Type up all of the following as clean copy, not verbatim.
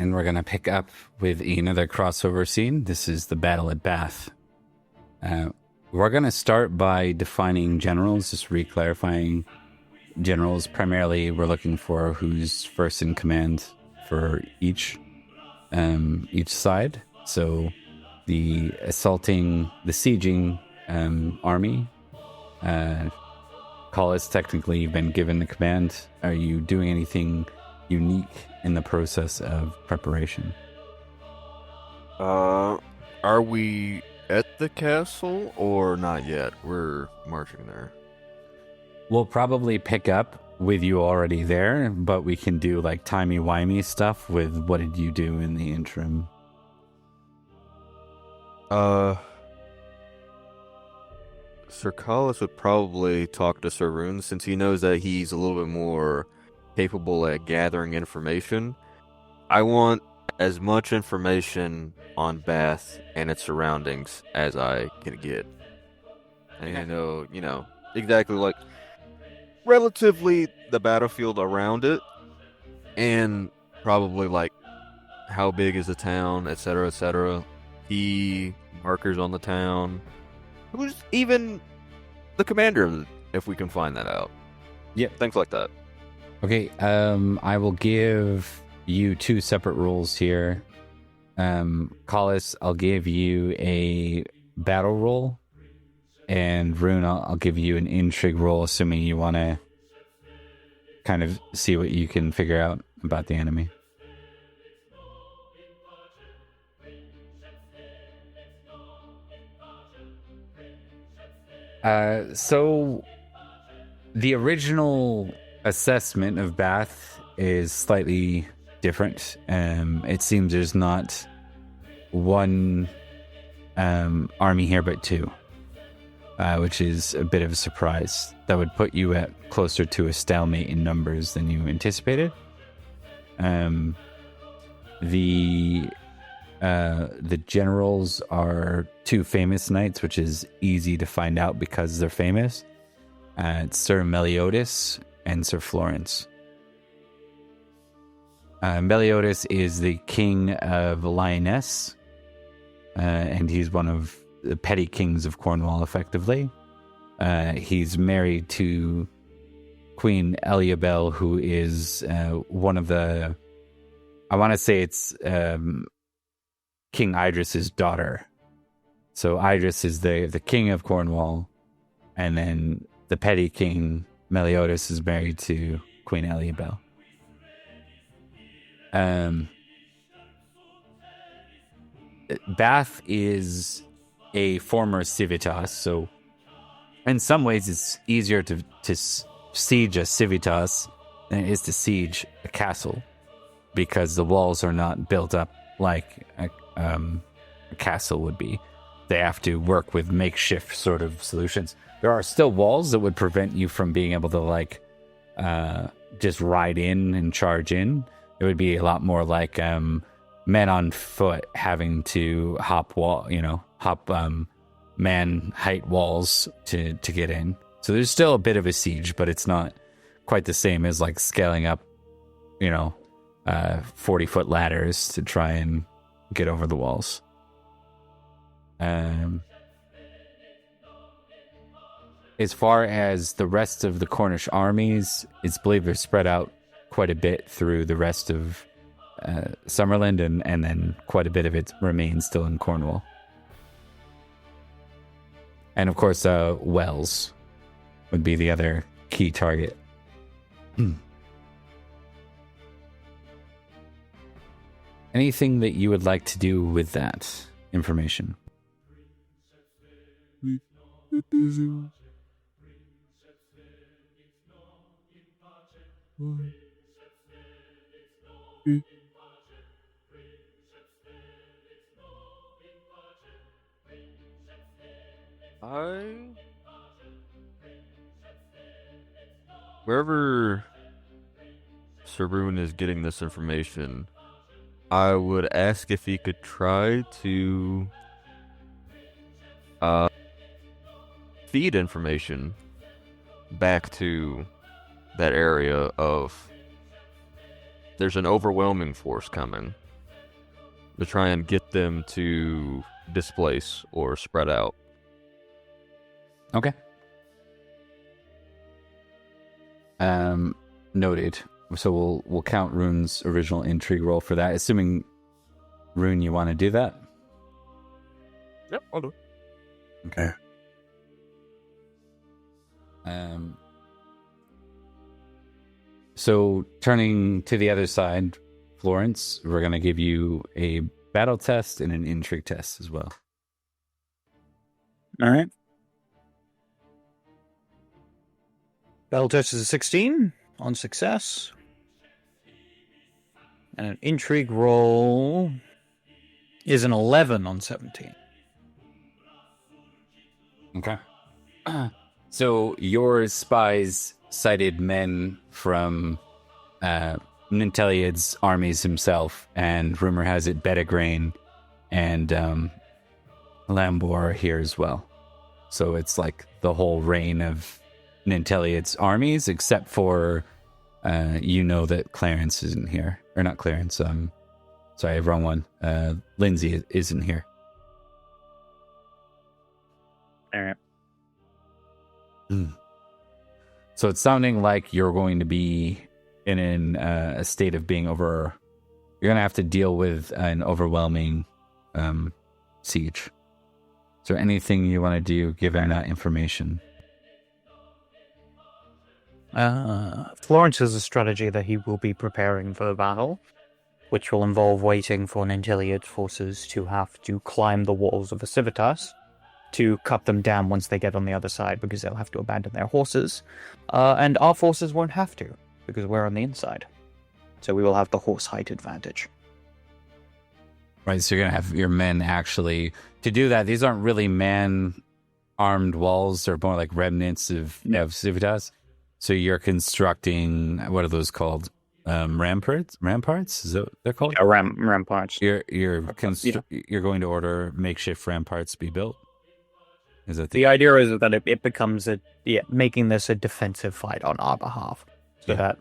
and we're going to pick up with another crossover scene. This is the Battle at Bath. We're going to start by defining generals, just re-clarifying generals. Primarily, we're looking for who's first in command for each side. So the sieging army, Collis, technically you've been given the command. Are you doing anything unique in the process of preparation? Are we at the castle or not yet? We're marching there. We'll probably pick up with you already there, but we can do like timey-wimey stuff with what did you do in the interim. Sir Collis would probably talk to Sir Rune since he knows that he's a little bit more capable at gathering information. I want as much information on Bath and its surroundings as I can get. And I know, exactly like relatively the battlefield around it and probably like how big is the town, etc., etc. Key markers on the town. Who's even the commander, if we can find that out. Yeah, things like that. Okay, I will give you two separate roles here. Collis, I'll give you a battle roll, and Rune, I'll give you an intrigue roll, assuming you want to kind of see what you can figure out about the enemy. So the original assessment of Bath is slightly different. It seems there's not one army here, but two, which is a bit of a surprise. That would put you at closer to a stalemate in numbers than you anticipated. The generals are two famous knights, which is easy to find out because they're famous. It's Sir Meliodas and Sir Florence. Meliodas is the king of Lyonesse, and he's one of the petty kings of Cornwall, effectively. He's married to Queen Eliabel, who is one of the... I want to say it's King Idris's daughter. So Idris is the king of Cornwall, and then the petty king Meliodas is married to Queen Eliabel. Bath is a former civitas, so in some ways it's easier to siege a civitas than it is to siege a castle, because the walls are not built up like a castle would be. They have to work with makeshift sort of solutions. There are still walls that would prevent you from being able to just ride in and charge in. It would be a lot more like men on foot having to hop man height walls to get in. So there's still a bit of a siege, but it's not quite the same as like scaling up 40-foot ladders to try and get over the walls. As far as the rest of the Cornish armies, it's believed they're spread out quite a bit through the rest of Summerland, and then quite a bit of it remains still in Cornwall. And of course, Wells would be the other key target. Anything that you would like to do with that information? Wherever Sir Rune is getting this information, I would ask if he could try to feed information back to that area of there's an overwhelming force coming. to try and get them to displace or spread out. Okay. Noted. So we'll count Rune's original intrigue roll for that. Assuming, Rune, you want to do that? Yep, I'll do it. Okay. So turning to the other side, Florence, we're going to give you a battle test and an intrigue test as well. All right. Battle test is a 16 on success. And an intrigue roll is an 11 on 17. Okay. So your spies cited men from Nanteleod's armies himself, and rumor has it Bedegrain and Lambor are here as well. So it's like the whole reign of Nanteleod's armies, except for that Clarence isn't here. Or not Clarence, sorry, wrong one. Lindsay isn't here. All right. So it's sounding like you're going to be in a state of being over. You're going to have to deal with an overwhelming siege. Is there anything you want to do given that information? Florence has a strategy that he will be preparing for the battle, which will involve waiting for Nanteleod's forces to have to climb the walls of the Civitas to cut them down once they get on the other side, because they'll have to abandon their horses. And our forces won't have to, because we're on the inside. So we will have the horse height advantage. Right, so you're going to have your men actually... To do that, these aren't really man-armed walls. They're more like remnants of Civitas. So you're constructing... What are those called? Ramparts? Ramparts? Is that what they're called? Yeah, ramparts. You're going to order makeshift ramparts be built? Is that the idea is that it becomes making this a defensive fight on our behalf, so that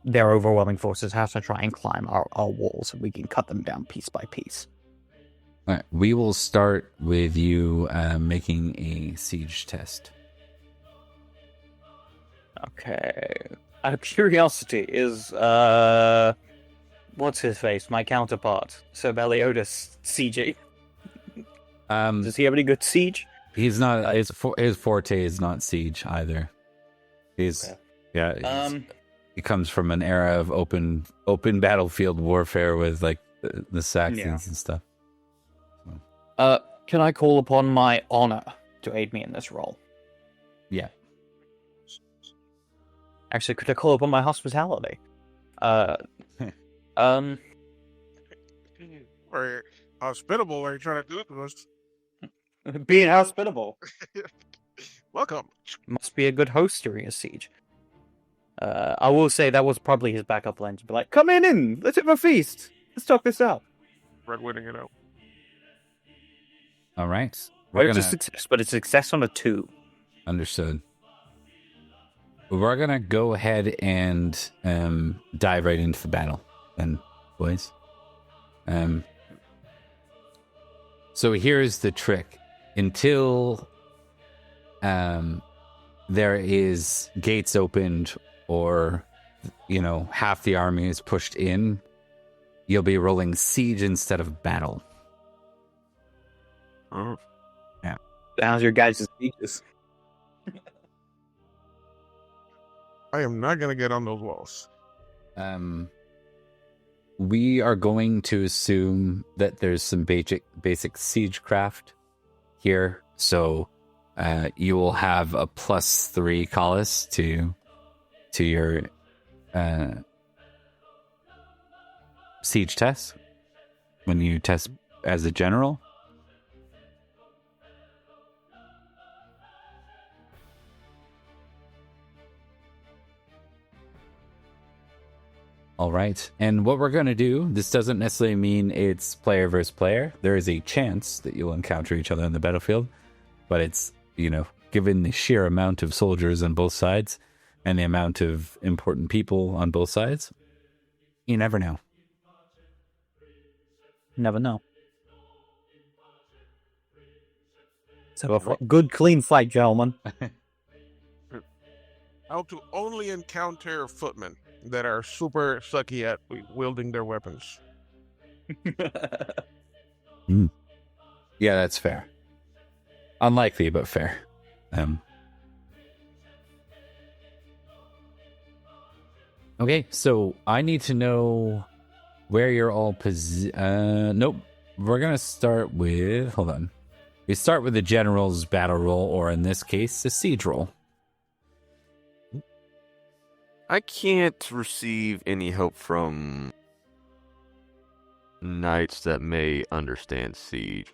their overwhelming forces have to try and climb our walls, and we can cut them down piece by piece. All right, we will start with you making a siege test. Okay. Out of curiosity, is what's his face? My counterpart, Sir Meliodas, sieging. Does he have any good siege? He's not. His forte is not siege either. He comes from an era of open battlefield warfare with like the Saxons and stuff. Can I call upon my honor to aid me in this role? Yeah. Actually, could I call upon my hospitality? We're hospitable. What are you trying to do to us? Being hospitable. Welcome. Must be a good host during a siege. I will say that was probably his backup plan to be like, come in, let's have a feast. Let's talk this out. Breadwinning it out. All right. It's a success, but it's success on a 2. Understood. We're going to go ahead and dive right into the battle then, boys. So here's the trick. Until there is gates opened or, half the army is pushed in, you'll be rolling siege instead of battle. Oh. Yeah. How's your guys' sieges? I am not going to get on those walls. We are going to assume that there's some basic siegecraft here. So you will have a +3 Collis to your siege test when you test as a general. All right. And what we're going to do, this doesn't necessarily mean it's player versus player. There is a chance that you'll encounter each other on the battlefield. But it's, given the sheer amount of soldiers on both sides and the amount of important people on both sides, you never know. Never know. So a good, clean fight, gentlemen. How to only encounter footmen that are super sucky at wielding their weapons. Yeah, that's fair. Unlikely, but fair. Okay, so I need to know where you're all nope. We're going to start with... Hold on. We start with the general's battle roll, or in this case, the siege roll. I can't receive any help from knights that may understand siege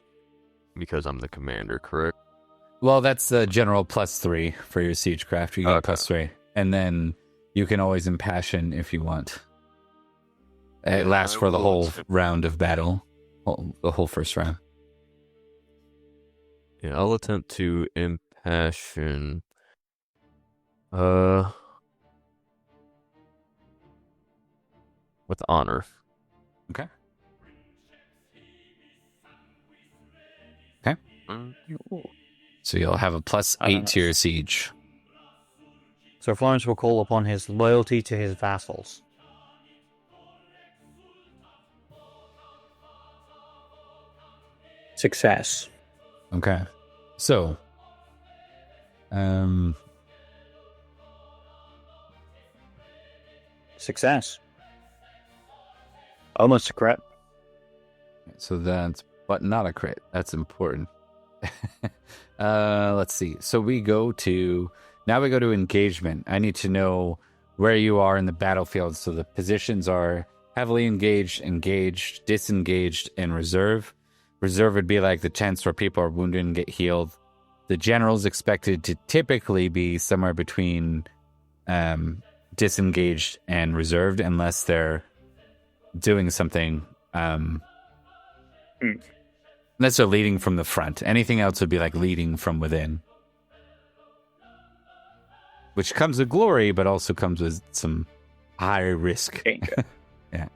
because I'm the commander, correct? Well, that's general +3 for your siegecraft. You get +3. And then you can always impassion if you want. It lasts for the whole round of battle. The whole first round. Yeah, I'll attempt to impassion. With honor. Okay. Okay. So you'll have a +8 to your siege. So Florence will call upon his loyalty to his vassals. Success. Okay. So, Success. Almost a crit. so that's, but not a crit. That's important. Let's see. So we go to engagement. I need to know where you are in the battlefield. So the positions are heavily engaged, engaged, disengaged, and reserve. Reserve would be like the tents where people are wounded and get healed. The general's expected to typically be somewhere between disengaged and reserved, unless they're doing something. Unless they're leading from the front. Anything else would be like leading from within. Which comes with glory, but also comes with some high risk. Yeah.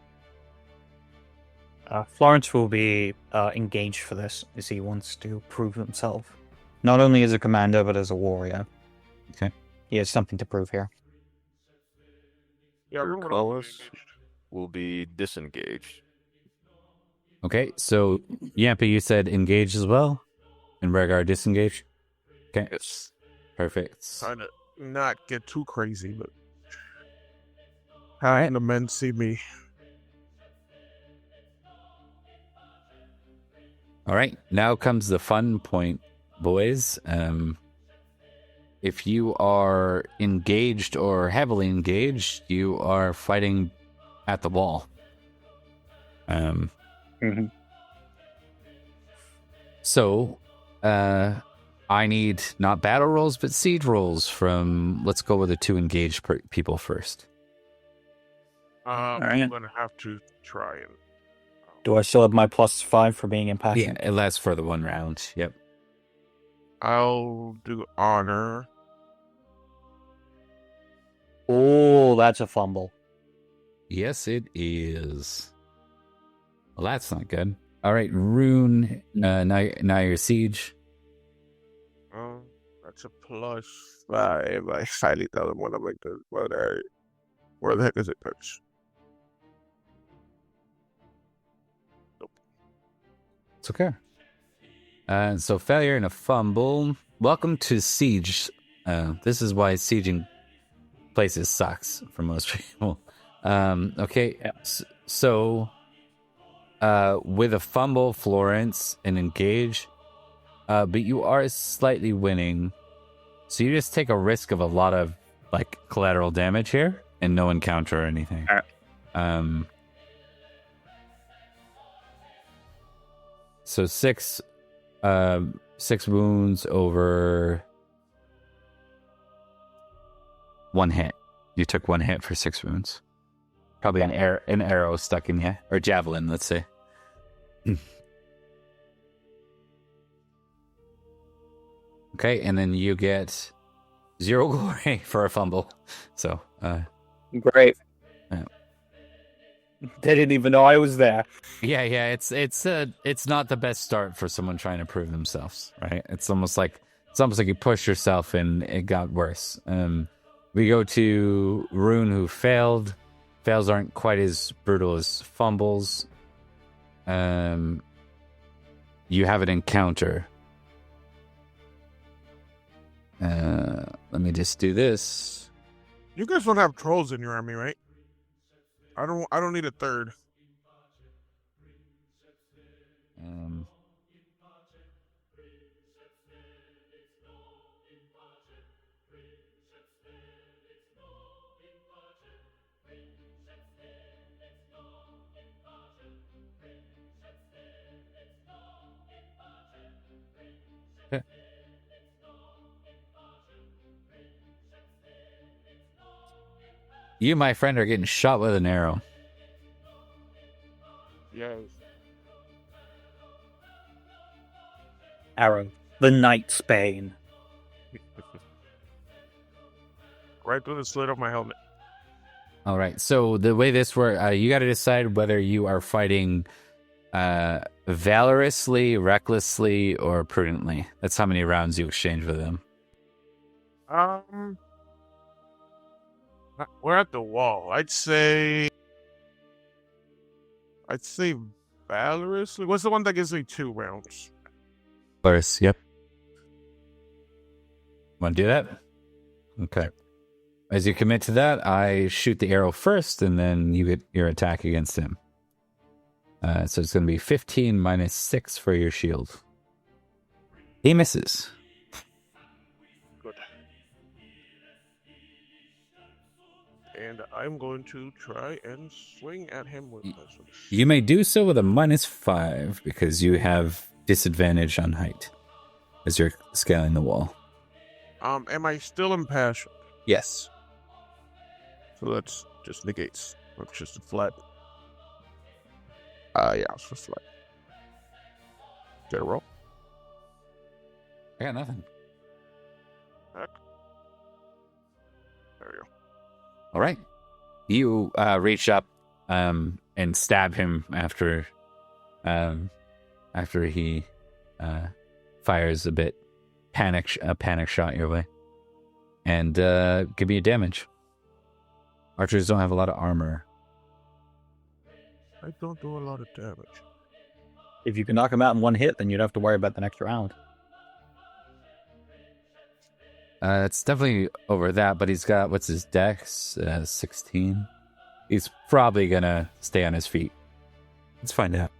Florence will be engaged for this, as he wants to prove himself. Not only as a commander, but as a warrior. Okay. He has something to prove here. Yeah, Collis will be disengaged. Okay, so Yampa, you said engaged as well? And Rhaegar disengaged? Okay. Yes. Perfect. trying to not get too crazy, but having the men see me. All right, now comes the fun point, boys. If you are engaged or heavily engaged, you are fighting at the wall. So, I need not battle rolls, but siege rolls from, let's go with the two engaged people first. I'm right. going to have to try and... Do I still have my +5 for being impassioned? Yeah, it lasts for the one round. Yep. I'll do honor. Oh, that's a fumble. Yes, it is. Well, that's not good. All right, Rune, now your siege. That's a +5. I highly doubt I'm going to make this, but where the heck is it, coach? It's okay. So failure and a fumble. Welcome to siege. This is why sieging places sucks for most people. Okay, so with a fumble, Florence, and engage, but you are slightly winning. So you just take a risk of a lot of like collateral damage here, and no encounter or anything. So 6 wounds over 1 hit. You took 1 hit for 6 wounds. Probably an arrow stuck in you, or javelin, let's say. Okay, and then you get 0 glory for a fumble. So, Great. Yeah. They didn't even know I was there. Yeah. It's not the best start for someone trying to prove themselves, right? It's almost like you pushed yourself and it got worse. We go to Rune, who failed. Fails aren't quite as brutal as fumbles. You have an encounter. Let me just do this. You guys don't have trolls in your army, right? I don't need a third. You, my friend, are getting shot with an arrow. Yes. Arrow. The Knight's Bane. Right through the slit of my helmet. All right. So the way this works, you got to decide whether you are fighting valorously, recklessly, or prudently. That's how many rounds you exchange with them. We're at the wall. I'd say valorously. What's the one that gives me 2 rounds? Valorous, yep. Want to do that? Okay. As you commit to that, I shoot the arrow first, and then you get your attack against him. So it's going to be 15 minus 6 for your shield. He misses. Good. And I'm going to try and swing at him with my sword. You may do so with a -5 because you have disadvantage on height as you're scaling the wall. Am I still impassioned? Yes. So that's just negates. It's just a flat. Yeah, it's for flat. Get a roll. I got nothing. Heck. There you go. All right. You reach up and stab him after he fires a panic shot your way, and give me a damage. Archers don't have a lot of armor. I don't do a lot of damage. If you can knock him out in one hit, then you don't have to worry about the next round. It's definitely over that, but he's got, what's his dex? 16. He's probably gonna stay on his feet. Let's find out.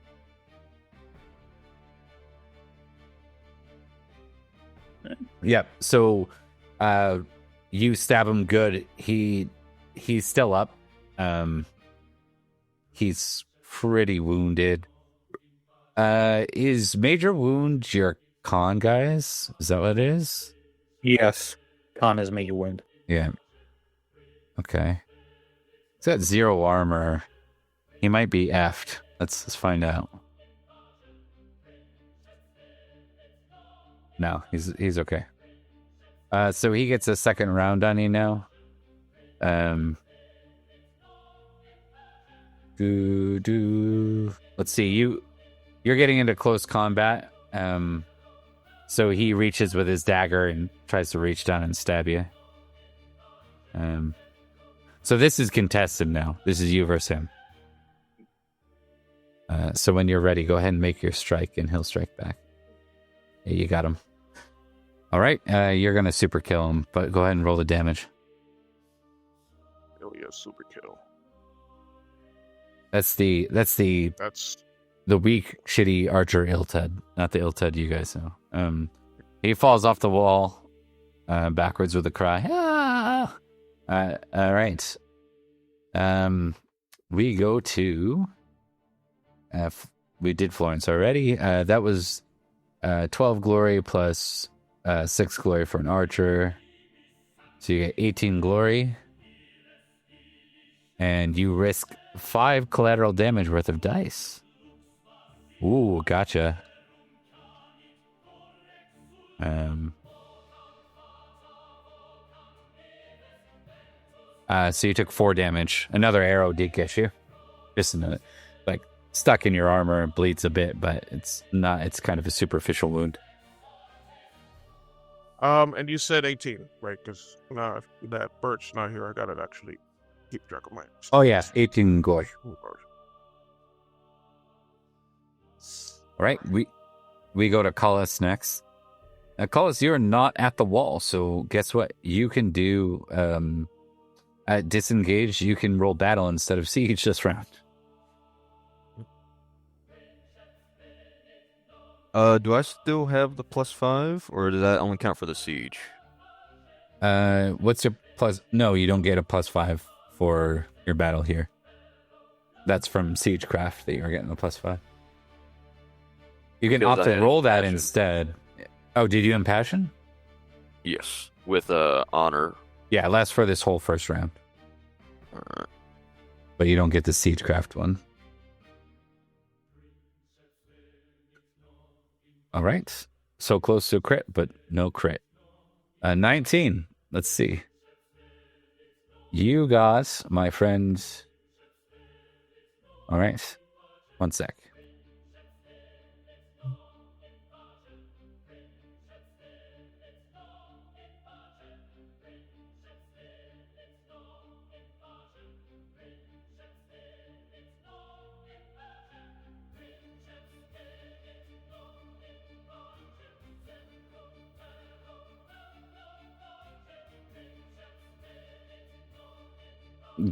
Yep. So, you stab him good. He's still up. He's pretty wounded. Is major wound your con, guys? Is that what it is? Yes. Khan has major wound. Yeah. Okay. He's got 0 armor. He might be effed. Let's find out. No, he's okay. So he gets a second round on you now. Let's see. You're getting into close combat. So he reaches with his dagger and tries to reach down and stab you. So this is contested now. This is you versus him. So when you're ready, go ahead and make your strike, and he'll strike back. Yeah, you got him. All right, you're gonna super kill him, but go ahead and roll the damage. Oh yeah, super kill. That's the weak, shitty archer Ilted, not the Ilted you guys know. He falls off the wall, backwards with a cry. Ah! All right. We go to. We did Florence already. That was 12 glory plus 6 glory for an archer. So you get 18 glory. And you risk 5 collateral damage worth of dice. Ooh, gotcha. So you took 4 damage. Another arrow did get you. just in a, like, stuck in your armor, bleeds a bit, but it's not. It's kind of a superficial wound. And you said 18, right? Because now if that Birch not here, I gotta actually keep track of my. Oh yeah, 18 gore. All right, we go to Collis next. Collis, you're not at the wall, so guess what? You can do at disengage. You can roll battle instead of siege this round. Do I still have the +5, or does that only count for the siege? What's your plus? No, you don't get a +5 for your battle here. That's from Siegecraft that you're getting the +5. You can opt to roll that instead. Oh, did you impassion? Yes, with honor. Yeah, it lasts for this whole first round. But you don't get the Siegecraft one. All right. So close to a crit, but no crit. 19. Let's see. You got, my friend. All right. One sec.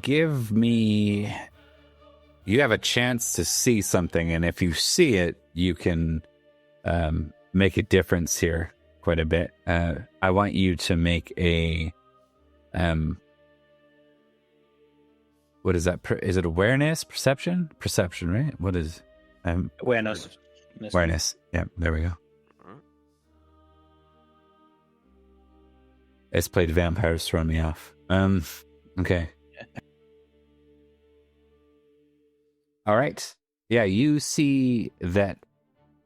Give me... You have a chance to see something, and if you see it, you can make a difference here quite a bit. I want you to make a... what is that? Is it awareness? Perception? Perception, right? What is... Awareness. Awareness. Yeah, there we go. It's played vampires throwing me off. Okay. All right. Yeah, you see that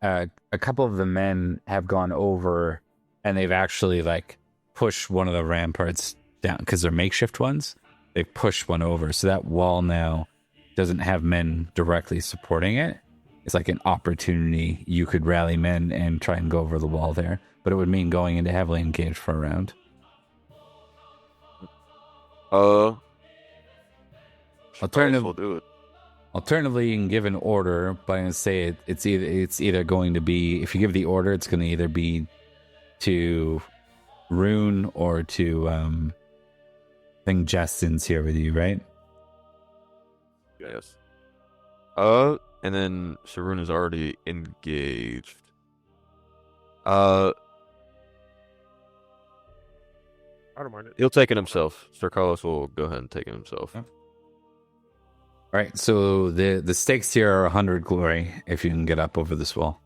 a couple of the men have gone over and they've actually like pushed one of the ramparts down because they're makeshift ones. They've pushed one over. So that wall now doesn't have men directly supporting it. It's like an opportunity. You could rally men and try and go over the wall there. But it would mean going into heavily engaged for a round. We'll do it. Alternatively, you can give an order, but I'm going to say it's either going to be, if you give the order, it's going to either be to Rune or to, I think Justin's here with you, right? Yes. And then Sarun is already engaged. I don't mind it. He'll take it himself. Sir Carlos will go ahead and take it himself. Yeah. All right, so the stakes here are 100 glory if you can get up over this wall.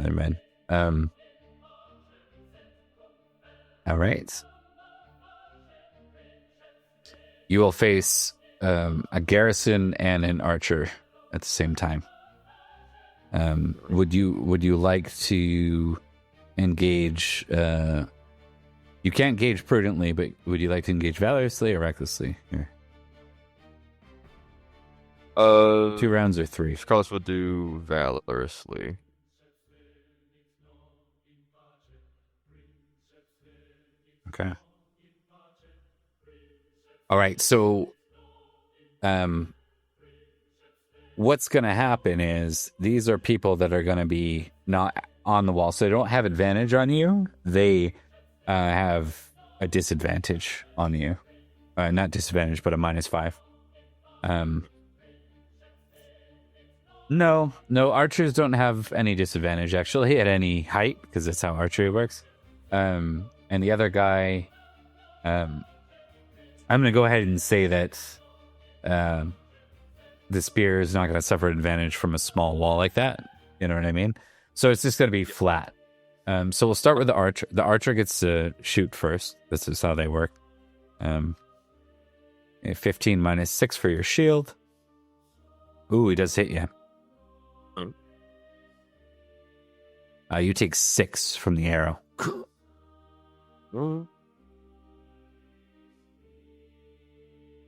Amen. All right. You will face a garrison and an archer at the same time. Would you like to engage? You can't engage prudently, but would you like to engage valorously or recklessly here? 2 rounds or 3? Carlos would do valorously. Okay. All right. So, what's going to happen is these are people that are going to be not on the wall, so they don't have advantage on you. They have a disadvantage on you. Not disadvantage, but a -5. No, archers don't have any disadvantage, actually, at any height, because that's how archery works. And the other guy, I'm going to go ahead and say that the spear is not going to suffer advantage from a small wall like that. You know what I mean? So it's just going to be flat. So we'll start with the archer. The archer gets to shoot first. This is how they work. 15 -6 for your shield. Ooh, he does hit you. You take 6 from the arrow. All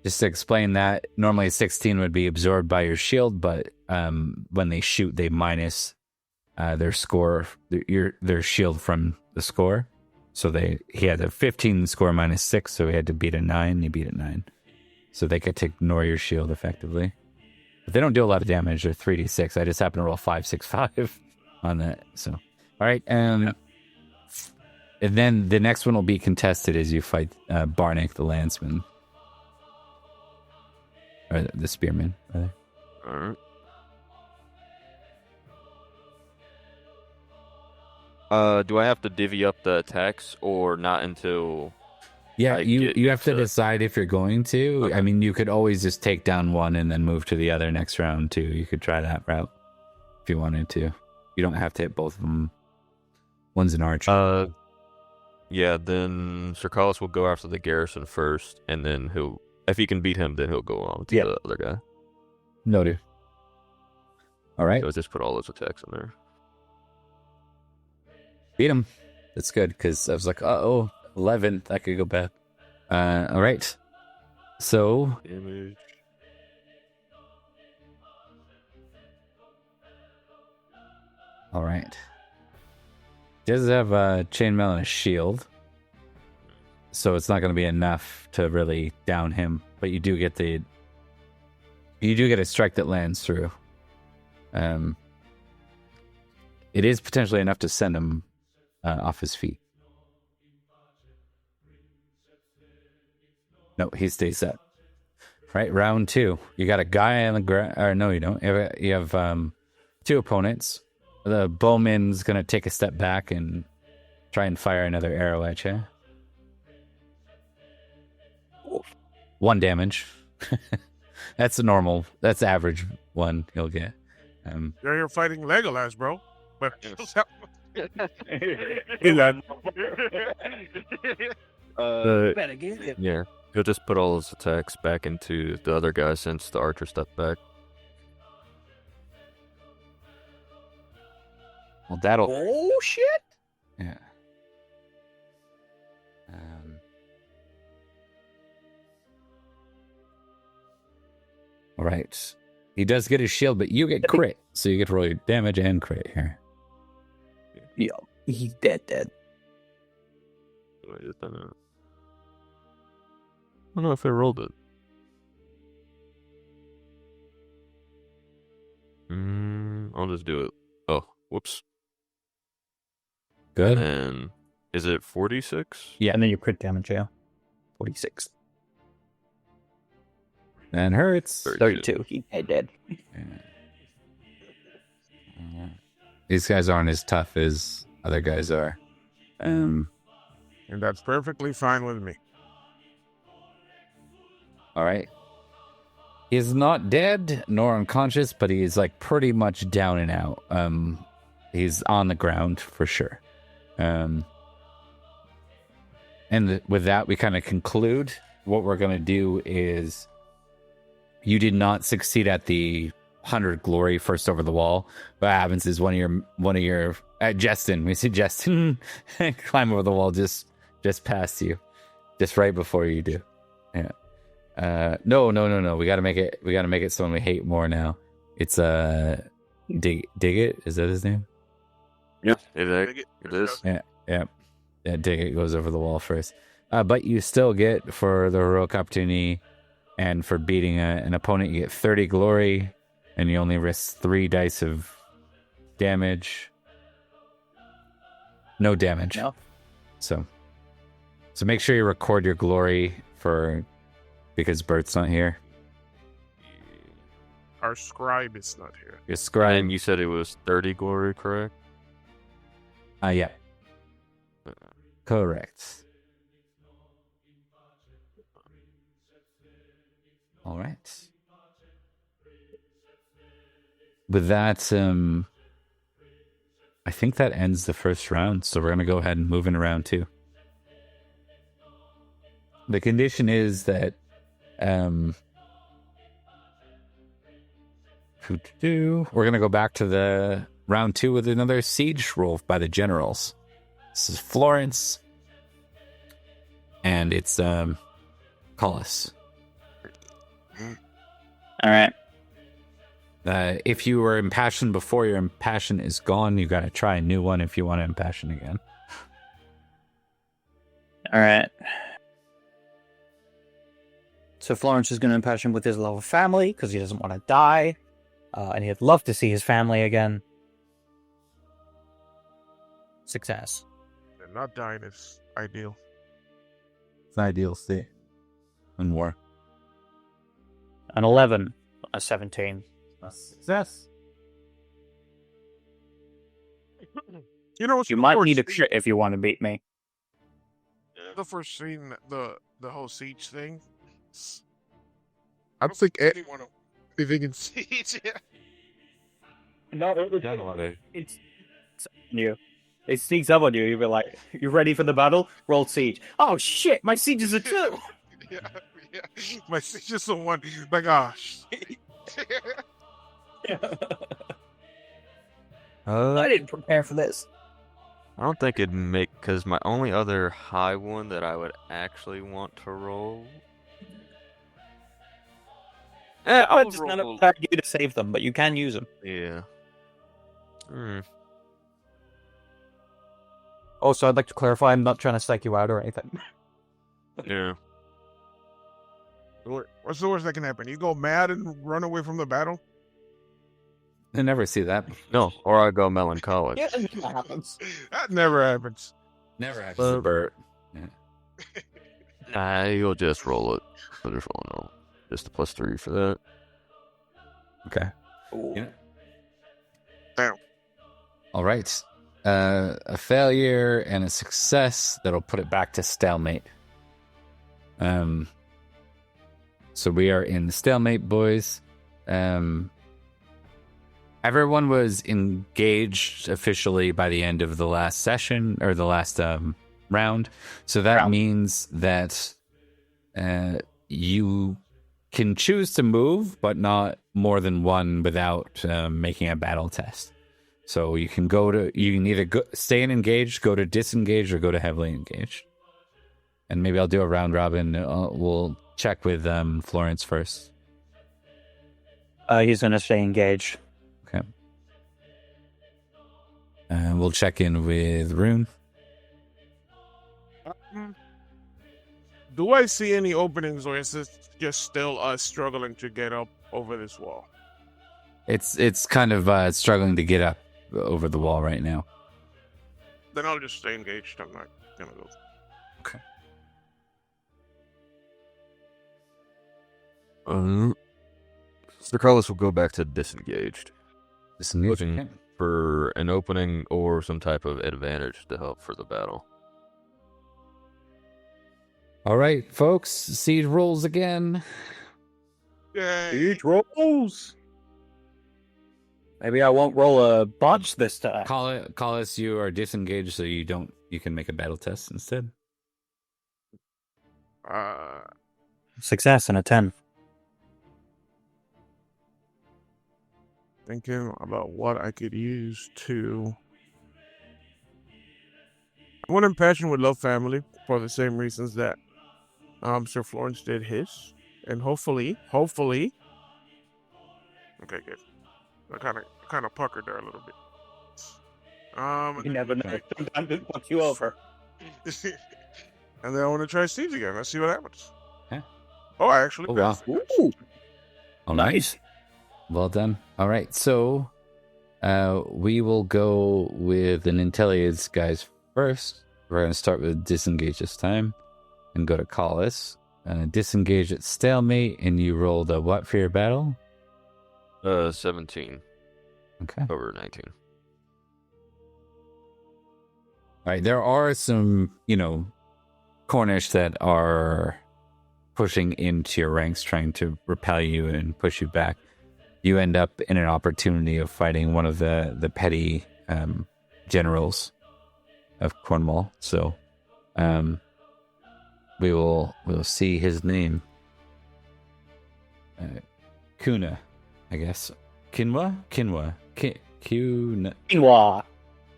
Just to explain that, normally 16 would be absorbed by your shield, but when they shoot, they minus their score, their shield from the score. So he had a 15 score minus 6, so he had to beat a 9. He beat a 9. So they get to ignore your shield effectively. But they don't do a lot of damage. They're 3d6. I just happen to roll 5, 6, 5 on that. So, all right. And then the next one will be contested as you fight Barnick, the landsman. Or the spearman, rather. All right. Do I have to divvy up the attacks or not until... Yeah, you have to decide if you're going to. Okay. I mean, you could always just take down one and then move to the other next round, too. You could try that route if you wanted to. You don't have to hit both of them. One's an arch. Yeah, then Cercalis will go after the garrison first, and then if he can beat him, then he'll go on to the other guy. Noted. All right. So let's just put all those attacks in there. Beat him. That's good, because I was like, 11. That could go bad. All right. So... Damage. All right. He does have a chainmail and a shield, so it's not going to be enough to really down him. But you do get a strike that lands through. It is potentially enough to send him off his feet. No, he stays set. Right, round 2. You got a guy on the ground. Or no, you don't. You have 2 opponents. The bowman's going to take a step back and try and fire another arrow at you. 1 damage. That's average one he'll get. You're fighting Legolas, bro. But Yeah, he'll just put all his attacks back into the other guy since the archer stepped back. Well, that'll... Oh, shit! Yeah. All right. He does get his shield, but you get crit. So you get to roll your damage and crit here. Yeah, he's dead. I don't know if I rolled it. I'll just do it. Oh, whoops. Good. And is it 46? Yeah, and then you crit damage, yeah. 46. And hurts. 32. He's dead. These guys aren't as tough as other guys are. and that's perfectly fine with me. All right. He's not dead nor unconscious, but he's like pretty much down and out. He's on the ground for sure. And with that, we kind of conclude. What we're going to do is, you did not succeed at the 100 glory first over the wall. What happens is one of your Justin, we see Justin climb over the wall just past you, just right before you do. Yeah. No. We got to make it someone we hate more now. It's Dig It. Is that his name? Yeah, it is. Yeah. Dig It goes over the wall first. But you still get, for the heroic opportunity and for beating an opponent, you get 30 glory, and you only risk 3 dice of damage. No damage. No. So make sure you record your glory because Bert's not here. Our scribe is not here. Your scribe. And you said it was 30 glory, correct? Yeah. Correct. All right. With that, I think that ends the first round, so we're going to go ahead and move into round 2. The condition is that we're going to go back to the round 2 with another siege roll by the generals. This is Florence, and it's Collis. All right. If you were impassioned before, your impassion is gone. You got to try a new one if you want to impassion again. All right. So Florence is going to impassion with his love of family because he doesn't want to die, and he'd love to see his family again. Success. Yeah, not dying is ideal. It's an ideal state in war. An 11, a 17. A success. You know, You might need a crit if you want to beat me. the first scene, the whole siege thing. I don't think anyone living in siege. No, it's you. It sneaks up on you. You be like, "You ready for the battle? Roll siege." Oh shit! My siege is a 2. yeah. My siege is a 1. Like, ah, shit. I didn't prepare for this. I don't think it'd make, because my only other high one that I would actually want to roll. I just not attack you to save them, but you can use them. Yeah. Also, I'd like to clarify, I'm not trying to psych you out or anything. Yeah. What's the worst that can happen? You go mad and run away from the battle? I never see that. No, or I go melancholic. Yeah, that happens. That never happens. Never happens. Bert. Nah, you'll just roll it. But just roll no. Just a +3 for that. Okay. Yeah. Damn. All right. A failure and a success that'll put it back to stalemate. So we are in the stalemate, boys. Everyone was engaged officially by the end of the last session or the last round. So that means that you can choose to move, but not more than one without making a battle test. So you can either stay in engaged, go to disengaged, or go to heavily engaged. And maybe I'll do a round robin. We'll check with Florence first. He's going to stay engaged. Okay. We'll check in with Rune. Do I see any openings, or is this just still us struggling to get up over this wall? It's kind of struggling to get up over the wall right now. Then I'll just stay engaged. I'm not gonna go. Okay. Sir Carlos will go back to disengaged. Disengaged. Looking for an opening or some type of advantage to help for the battle. All right, folks. Siege rolls again. Yay! Siege rolls! Maybe I won't roll a botch this time. Call us. You are disengaged, so you can make a battle test instead. Success and a 10. Thinking about what I could use to. I want impassion with love family for the same reasons that Sir Florence did his, and hopefully. Okay, good. I kind of puckered there a little bit. You never know. Sometimes it fucks you over. And then I want to try siege again. Let's see what happens. Yeah. Oh, I actually. Oh, wow. Ooh. Oh, nice. Well done. All right, so we will go with the Nanteleod guys first. We're going to start with disengage this time and go to Collis. Disengage at stalemate, and you rolled a what for your battle? 17. Okay. Over 19. All right, there are some, Cornish that are pushing into your ranks, trying to repel you and push you back. You end up in an opportunity of fighting one of the petty generals of Cornwall. So we'll see his name. Kuna, I guess. Kinwa? Kuna. Quinoa.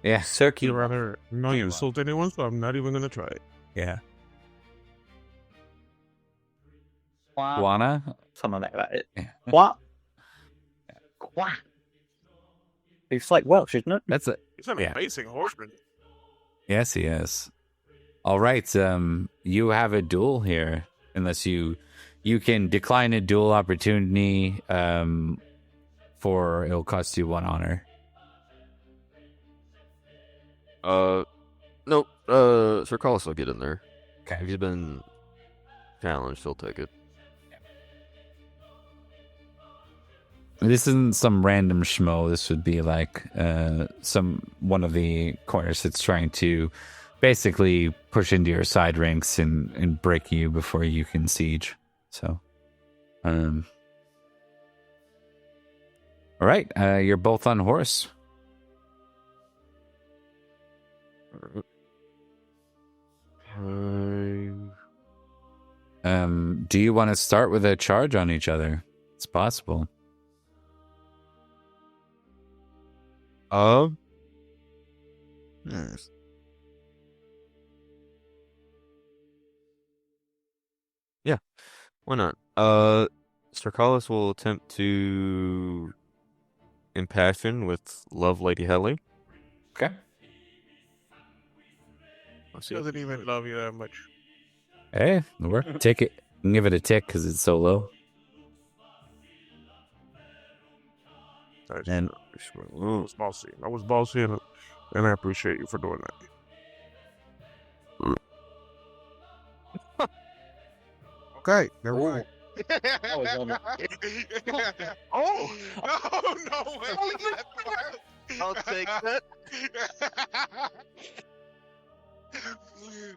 Yeah. I'd rather not insult anyone, so I'm not even going to try it. Yeah. Guana? Something like that. Yeah. What? Quack. It's like Welsh, isn't it? That's it. He's an Yeah. amazing horseman. Yes, he is. All right. You have a duel here, unless you can decline a duel opportunity. For it'll cost you 1 honor. Nope. Sir Collis will get in there. Okay. If he's been challenged, he'll take it. This isn't some random schmo. This would be like one of the corners that's trying to basically push into your side ranks and break you before you can siege. So, all right, you're both on horse. Do you want to start with a charge on each other? It's possible. Yes. Yeah, why not? Sir Collis will attempt to impassion with Love Lady Helly. Okay. Let's see. Doesn't even love you that much. Hey, work. Take it. Give it a tick because it's so low. And And it was bossy. I was bossy, and I appreciate you for doing that. Okay, never mind. Oh no way! I'll take that.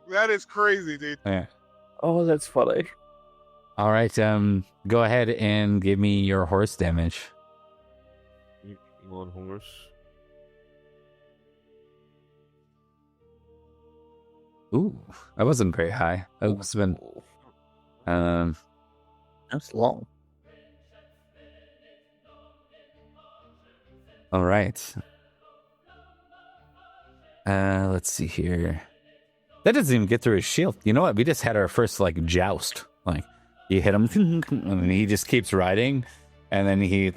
That is crazy, dude. Yeah. Oh, that's funny. All right. Go ahead and give me your horse damage. You on horse? Ooh, that wasn't very high. That was been. That's long. All right. Let's see here. That doesn't even get through his shield. You know what? We just had our first joust. You hit him, and he just keeps riding, and then he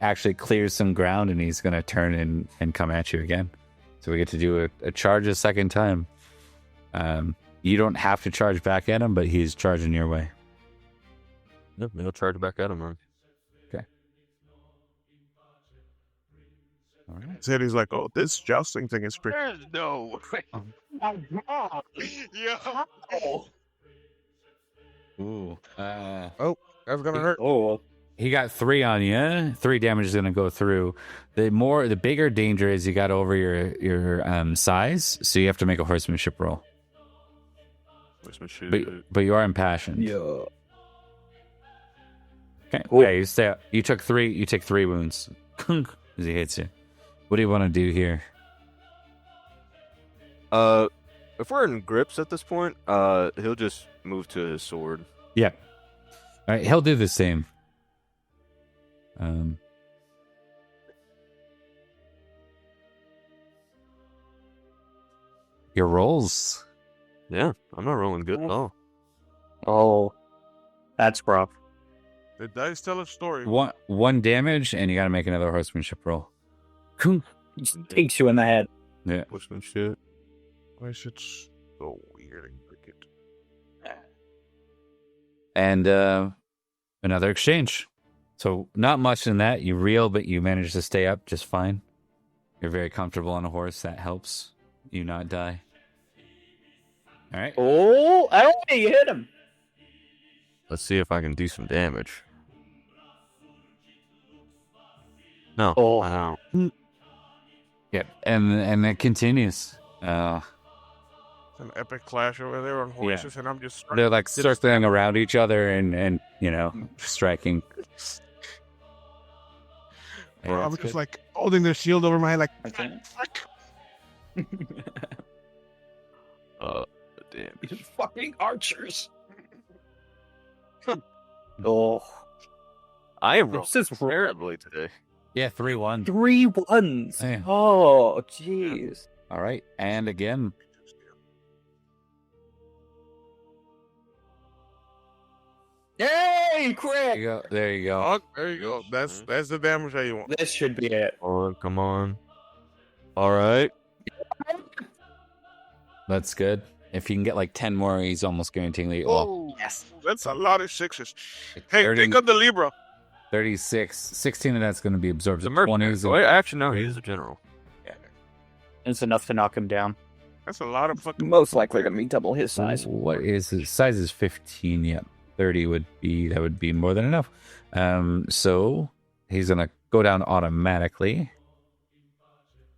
actually clears some ground, and he's gonna turn and come at you again. So we get to do a charge a second time. You don't have to charge back at him, but he's charging your way. Yep, he'll charge back at him. Right? All right. Said he's like, oh, this jousting thing is pretty. There's no way. Yeah. Ooh. That's gonna hurt. Oh, He got 3 on you. 3 damage is going to go through. The bigger danger is you got over your size, so you have to make a horsemanship roll. But you are impassioned. yeah. Okay. Cool. Yeah, you took 3. You take 3 wounds as he hits you. What do you want to do here? If we're in grips at this point, he'll just move to his sword. Yeah. All right. He'll do the same. Your rolls. Yeah, I'm not rolling good at all. Oh, that's rough. The dice tell a story. 1 damage, and you got to make another horsemanship roll. He just takes you in the head. Yeah. Pushman shit. Why is it so weird and cricket? And another exchange. So not much in that. You reel, but you manage to stay up just fine. You're very comfortable on a horse. That helps you not die. All right. Oh, I don't think you hit him. Let's see if I can do some damage. No. Oh. I Yep. And it continues. It's an epic clash over there on horses, and I'm just They're circling around each other and striking. Bro, I'm just holding their shield over my head, damn. These fucking archers. Oh, I am this is terribly today. Yeah, 3-1. 3 ones. Yeah. Oh, jeez. All right. And again. Hey, There crit! you go. There you go. Oh, there you go. That's the damage that you want. This should be it. Come on. All right. That's good. If you can get like 10 more, he's almost guaranteeing. Oh, Yes. that's a lot of sixes. Hey, 30 pick up the Libra. 36. 16 of that's going to be absorbed. It's a mercenary. 20s. Wait, actually, no, he's a general. It's enough to knock him down. That's a lot of fucking. Most likely going to be double his size. What is his size? Is 15. Yep. 30 would be more than enough. So he's going to go down automatically.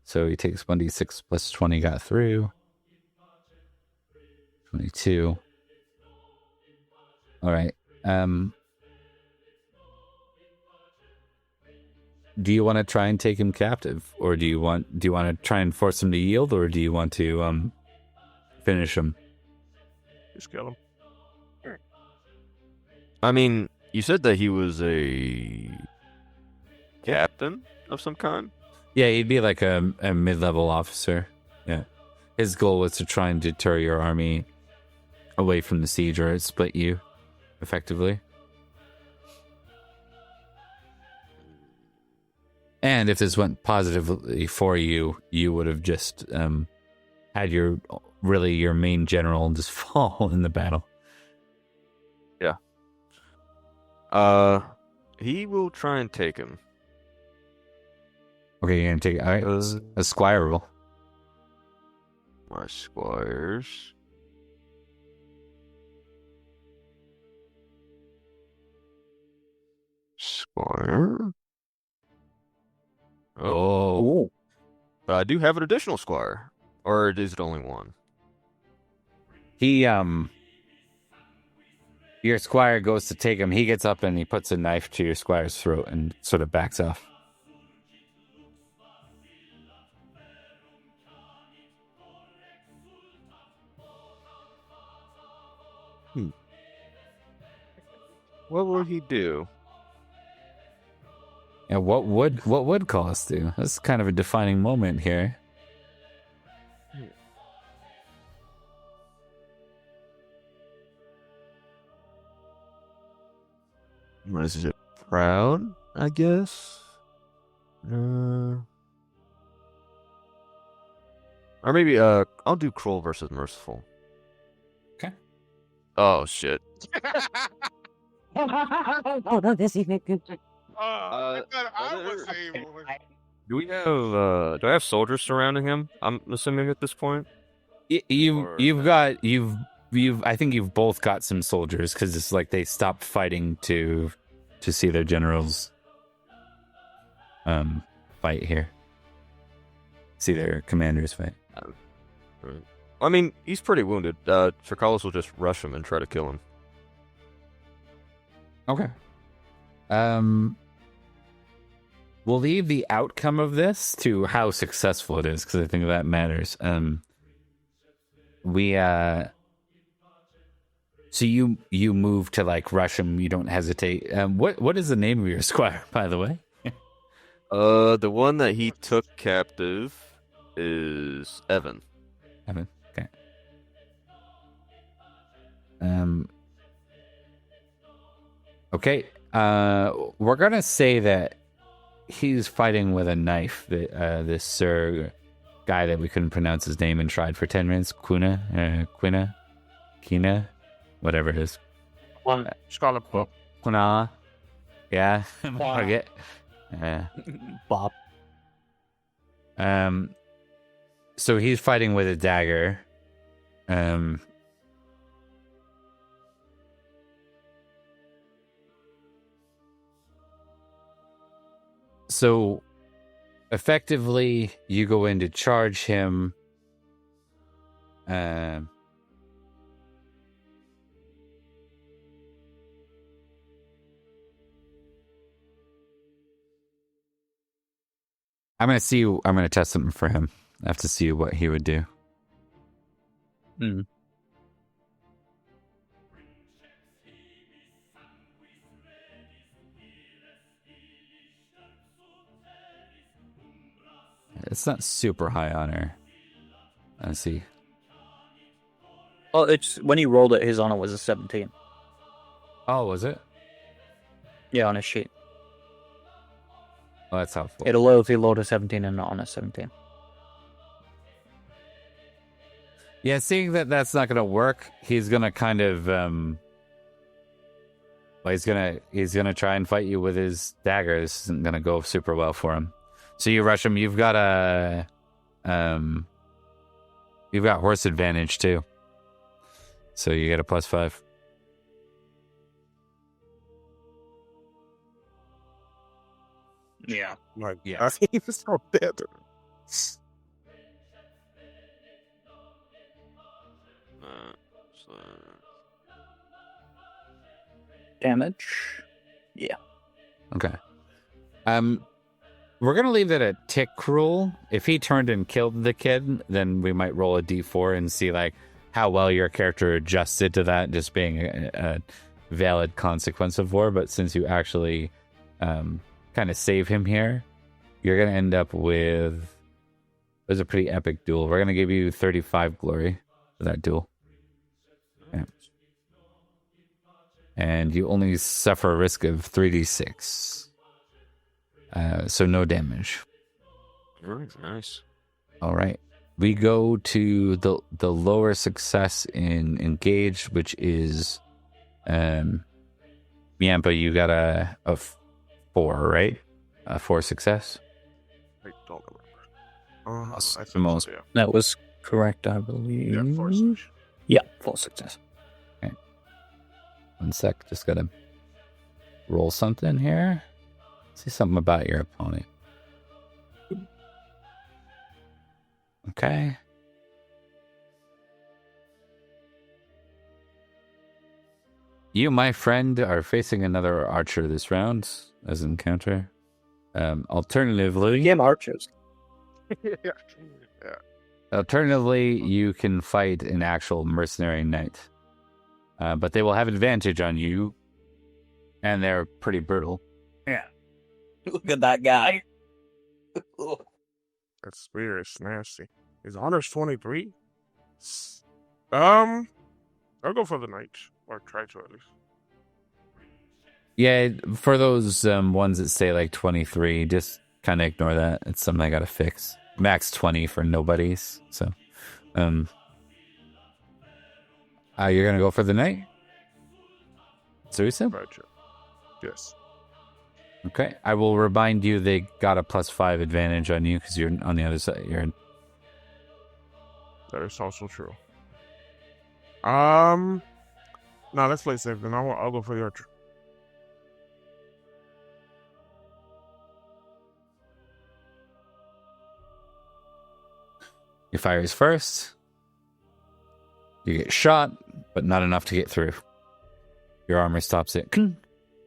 So he takes 1d6 plus 20, got through. 22. All right. Do you want to try and take him captive, or do you want to try and force him to yield, or do you want to finish him? Just kill him. I mean, you said that he was a captain of some kind. Yeah, he'd be like a mid-level officer. Yeah, his goal was to try and deter your army away from the siege, or split you, effectively. And if this went positively for you, you would have just had your main general just fall in the battle. Yeah. He will try and take him. Okay, you're gonna take it. All right, a squire roll. My squires. Squire. Oh, But I do have an additional squire. Or is it only one? he your squire goes to take him. He gets up and he puts a knife to your squire's throat and sort of backs off. What will he do? Yeah, what would Collis do? That's kind of a defining moment here. What is it? Proud, I guess? Or maybe, I'll do cruel versus merciful. Okay. Oh, shit. Oh no, this evening. I thought I was able. Do I have soldiers surrounding him? I'm assuming at this point. I think you've both got some soldiers because it's like they stopped fighting to see their generals fight here. See their commanders fight. I mean, he's pretty wounded. Cerdic will just rush him and try to kill him. Okay. We'll leave the outcome of this to how successful it is because I think that matters. So you move to like rush him. You don't hesitate. What is the name of your squire, by the way? The one that he took captive is Evan. Evan. Okay. Okay. We're gonna say that he's fighting with a knife. That this Sir guy that we couldn't pronounce his name and tried for 10 minutes. Kina, whatever it is. Just call him Pup. Kuna. Yeah. Forget. Bob. So he's fighting with a dagger. So effectively, you go in to charge him. I'm gonna test something for him. I have to see what he would do. It's not super high honor. Let's see. Well, it's when he rolled it, his honor was a 17. Oh, was it? Yeah, on his sheet. Oh, that's helpful. It'll loyalty load a 17 and not on a 17. Yeah, seeing that that's not going to work, he's going to kind of he's gonna try and fight you with his dagger. This isn't going to go super well for him. So you rush him. You've got horse advantage too. So you get a +5. Yeah. Like, Yeah. he was so dead. So, Damage. Yeah. Okay. We're gonna leave it at tick rule. If he turned and killed the kid, then we might roll a d4 and see like how well your character adjusted to that just being a valid consequence of war. But since you actually kind of save him here, you're gonna end up with. It was a pretty epic duel. We're gonna give you 35 glory for that duel. Okay. And you only suffer a risk of 3d6. So no damage. very nice. All right. We go to the lower success in engage, which is Miampa, you got a 4, right? A 4 success? I don't remember. I think the most. so, yeah. That was correct, I believe. Yeah, 4 success. Yeah, 4 success. 1 sec. Just gotta roll something here. See something about your opponent. Okay. You, my friend, are facing another archer this round as an encounter. Alternatively, Game archers. Yeah. Alternatively, you can fight an actual mercenary knight. But they will have advantage on you, and they're pretty brutal. Yeah. Look at that guy. That spear is nasty. His honor's 23. I'll go for the knight, or try to at least. Yeah, for those ones that say like 23, just kind of ignore that. It's something I got to fix. Max 20 for nobodies. So, you're gonna go for the knight? Seriously? Gotcha. Yes. Okay. I will remind you they got a +5 advantage on you because you're on the other side. That is also true. Now let's play safe. Then I'll go for the archer. He fires first. You get shot, but not enough to get through. Your armor stops it.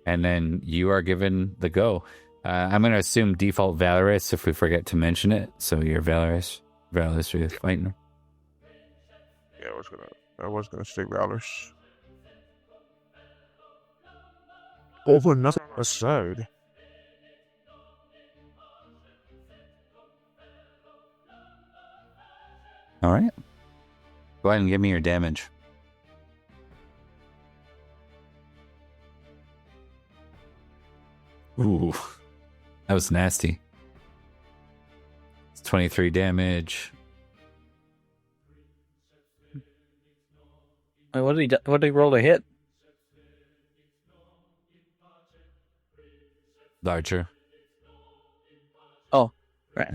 And then you are given the go. I'm going to assume default Valorous if we forget to mention it. So you're Valorous. Valorous with fighting. Yeah, I was gonna stick Valorous. Over nothing aside. All right. Go ahead and give me your damage. Ooh, that was nasty. It's 23 damage. Wait, what did he roll to hit? Larger. Oh, right.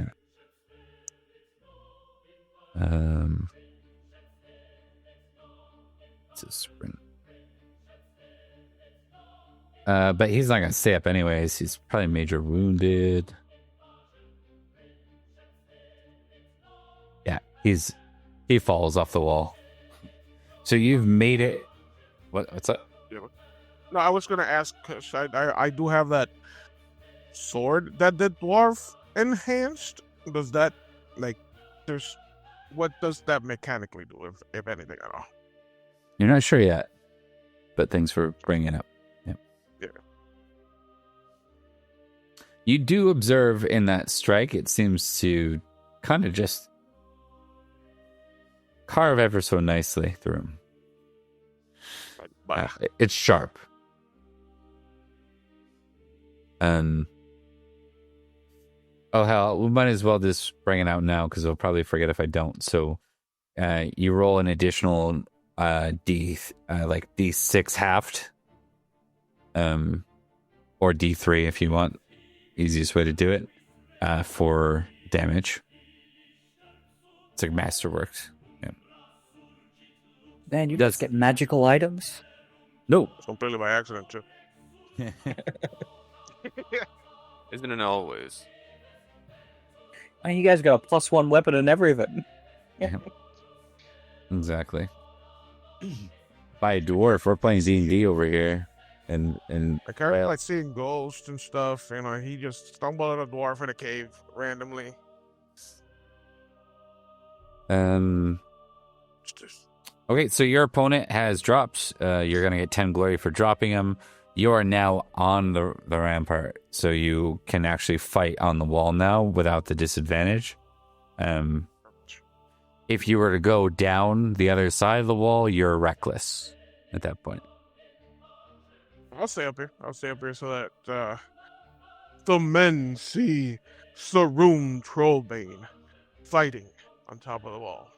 It's a sprint. But he's not gonna stay up anyways. He's probably major wounded. Yeah, he falls off the wall. So you've made it. What's up? Yeah. No, I was gonna ask because I do have that sword that the dwarf enhanced. Does that what does that mechanically do, if anything at all? You're not sure yet, but thanks for bringing it up. Yep. Yeah. You do observe in that strike, it seems to kind of just carve ever so nicely through him. But It's sharp. Oh hell, we might as well just bring it out now because I'll probably forget if I don't. So, you roll an additional D6 halved, or D3 if you want. Easiest way to do it, for damage. It's like Masterworks. Yeah. Man, you just get magical items. No. It's completely by accident, too. Isn't it always? Man, you guys got a +1 weapon and everything. Yeah. Exactly. By a dwarf, we're playing Z&D over here, and Like, I really like seeing ghosts and stuff. You know, he just stumbled on a dwarf in a cave randomly. It's just... Okay, so your opponent has dropped. You're gonna get 10 glory for dropping him. You are now on the rampart, so you can actually fight on the wall now without the disadvantage. If you were to go down the other side of the wall, you're reckless at that point. I'll stay up here. I'll stay up here so that the men see Saroon Trollbane fighting on top of the wall.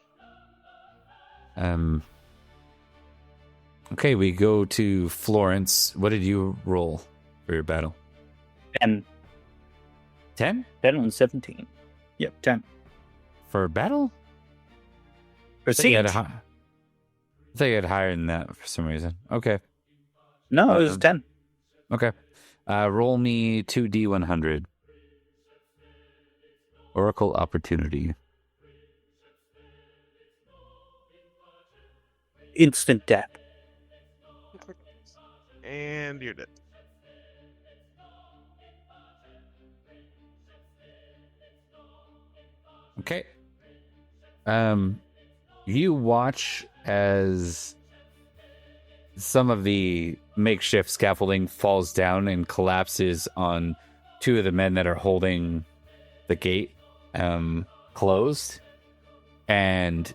Okay, we go to Florence. What did you roll for your battle? 10. 10? 10 on 17. Yep, 10. For battle? For I thought you siege. had higher than that for some reason. Okay. No, it was 10. Okay. Roll me 2D100. Oracle Opportunity. Instant death. And you're dead. Okay. You watch as some of the makeshift scaffolding falls down and collapses on two of the men that are holding the gate closed, and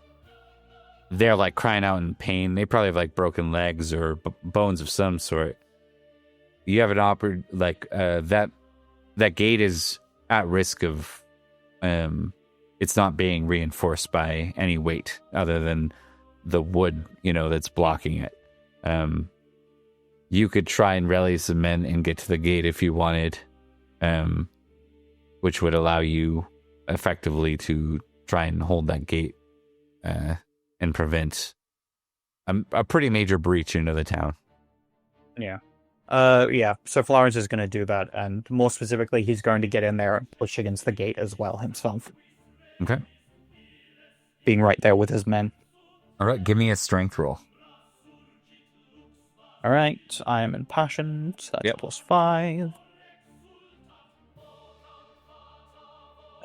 they're like crying out in pain. They probably have like broken legs or bones of some sort. You have an that gate is at risk of it's not being reinforced by any weight other than the wood, that's blocking it. You could try and rally some men and get to the gate if you wanted, which would allow you effectively to try and hold that gate and prevent a pretty major breach into the town. Yeah. So Florence is going to do that, and more specifically, he's going to get in there and push against the gate as well himself. Okay. Being right there with his men. All right, give me a strength roll. All right, I am impassioned. So that's Yep. +5.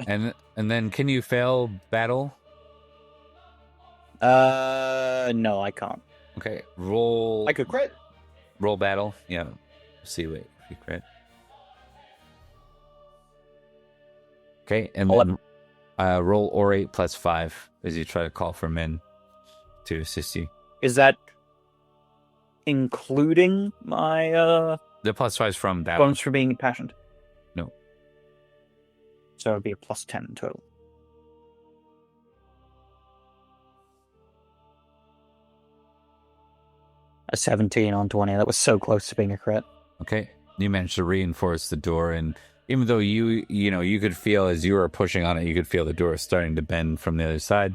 And then can you fail battle? No, I can't. Okay, roll. I could crit. Roll battle. Yeah. See what if you crit. Okay, and then roll orate +5 as you try to call for men to assist you. Is that including my The +5 is from battle. bonus for being impassioned? No. So it would be a +10 in total. A 17 on 20. That was so close to being a crit. Okay, you managed to reinforce the door, and even though you could feel as you were pushing on it, you could feel the door starting to bend from the other side.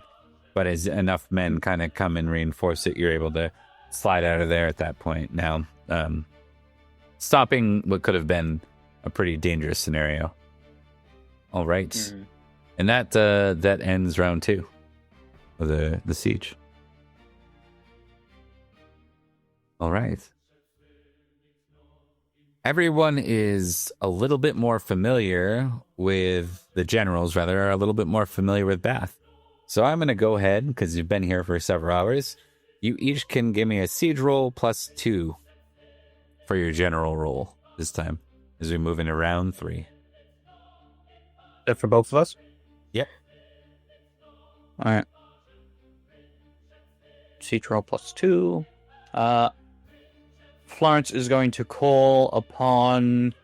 But as enough men kind of come and reinforce it, you're able to slide out of there at that point. Now, stopping what could have been a pretty dangerous scenario. All right, Mm. and that ends round 2 of the siege. All right. Everyone is a little bit more familiar with the generals, rather, are a little bit more familiar with Bath. So I'm going to go ahead, because you've been here for several hours. You each can give me a siege roll +2 for your general roll this time, as we move into round 3. Is that for both of us? Yep. All right. Siege roll +2. Florence is going to call upon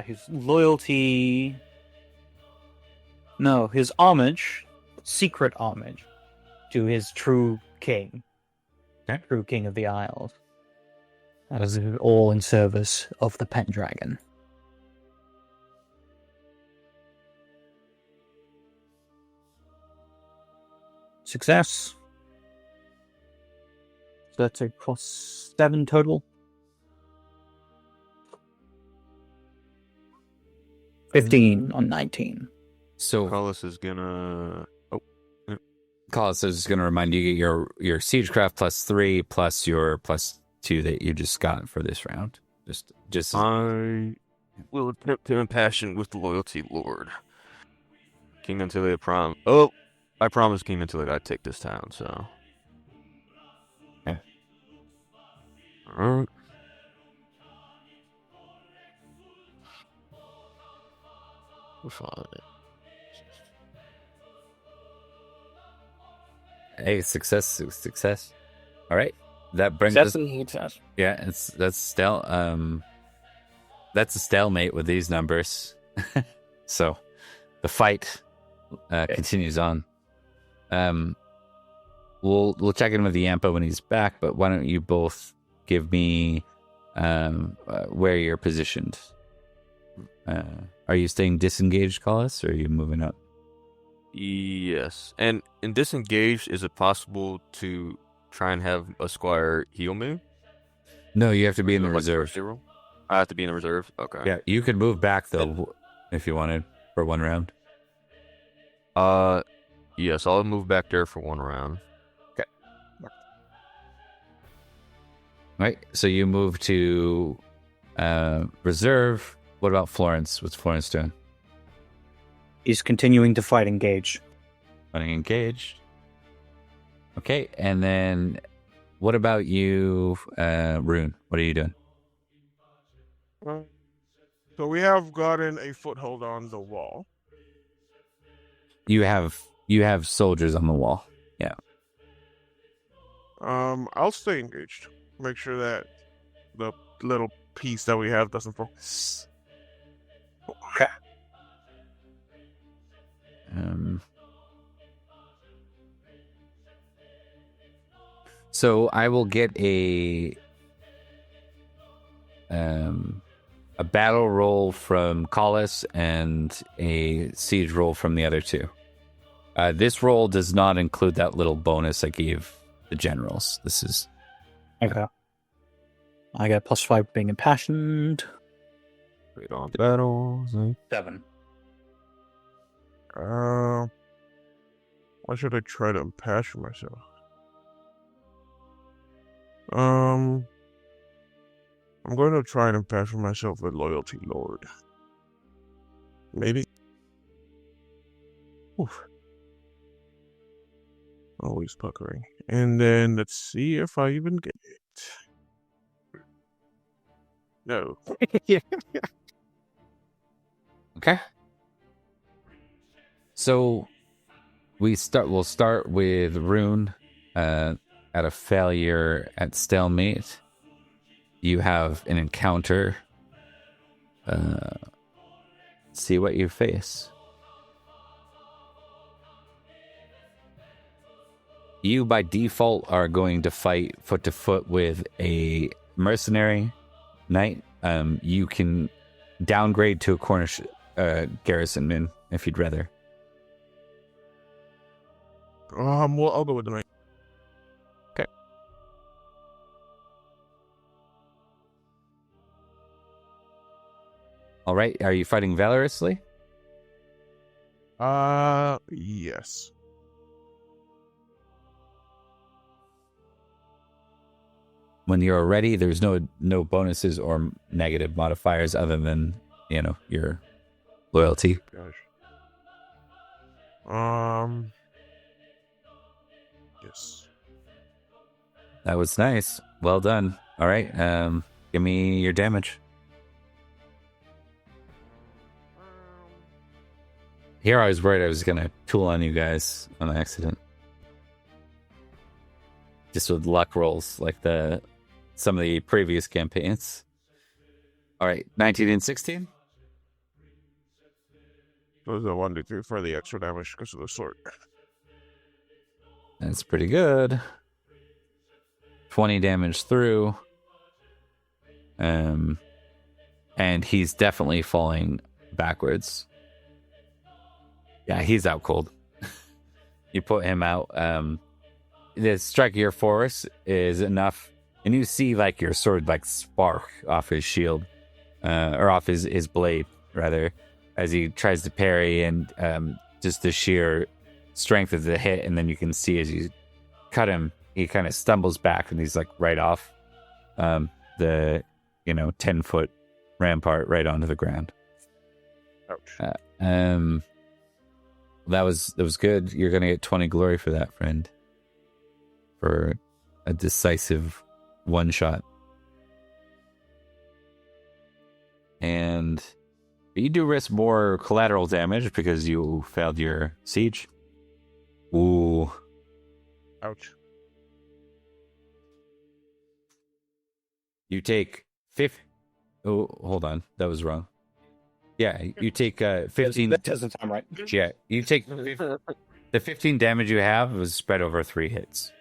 His loyalty. No, his homage, secret homage, to his true king. Okay. True king of the Isles. That is all in service of the Pendragon. Success. So that's a +7 total. 15 on 19. So Carlos is gonna. Collis is going to remind you your siegecraft +3 plus your +2 that you just got for this round. Just I will attempt to impassion with the loyalty lord. King Nanteleod I promised King Nanteleod I'd take this town, so. Yeah. Alright. We're fine. Hey, success. All right, that brings us. Yeah, that's a stalemate with these numbers. So, the fight continues on. We'll check in with the Yampa when he's back. But why don't you both give me where you're positioned? Are you staying disengaged, Collis, or are you moving up? Yes. And in disengaged, is it possible to try and have a squire heal me? No, you have to be in the Like reserve. first roll? I have to be in the reserve? Okay. Yeah, you could move back though if you wanted for one round. Yes, I'll move back there for one round. Okay. Right. So you move to reserve. What about Florence? What's Florence doing? He's continuing to fight engaged. Fighting engaged. Okay, and then what about you, Rune? What are you doing? So we have gotten a foothold on the wall. You have soldiers on the wall. Yeah. I'll stay engaged. Make sure that the little piece that we have doesn't fall. Okay. So I will get a battle roll from Collis and a siege roll from the other two. This roll does not include that little bonus I gave the generals. This is Okay. I got +5 being impassioned. Wait on battles. 7. Why should I try to impassion myself? I'm going to try and impassion myself with loyalty, Lord. Maybe. Oof. Always puckering. And then let's see if I even get it. No. okay. So we'll start with Rune at a failure at stalemate. You have an encounter. See what you face. You by default are going to fight foot to foot with a mercenary knight. You can downgrade to a Cornish garrisonman if you'd rather. Well, I'll go with the knight. Okay. All right. Are you fighting valorously? Yes. When you're ready, there's no bonuses or negative modifiers other than, your loyalty. Gosh. Yes. That was nice. Well done. All right. Give me your damage. Here I was worried I was going to tool on you guys on accident. Just with luck rolls like some of the previous campaigns. All right, 19 and 16. Those are 1d3 for the extra damage because of the sword. That's pretty good. 20 damage through. And he's definitely falling backwards. Yeah, he's out cold. You put him out. The strike of your force is enough, and you see like your sword like spark off his shield, or off his blade rather, as he tries to parry, and just the sheer strength of the hit, and then you can see as you cut him, he kind of stumbles back, and he's like right off the 10-foot rampart right onto the ground. Ouch. That was good. You're gonna get 20 glory for that, friend. For a decisive one shot. And you do risk more collateral damage because you failed your siege. Ooh. Ouch. You take 5. Oh, hold on. That was wrong. Yeah, you take 15. That doesn't sound right. Yeah, you take the 15 damage you have was spread over 3 hits.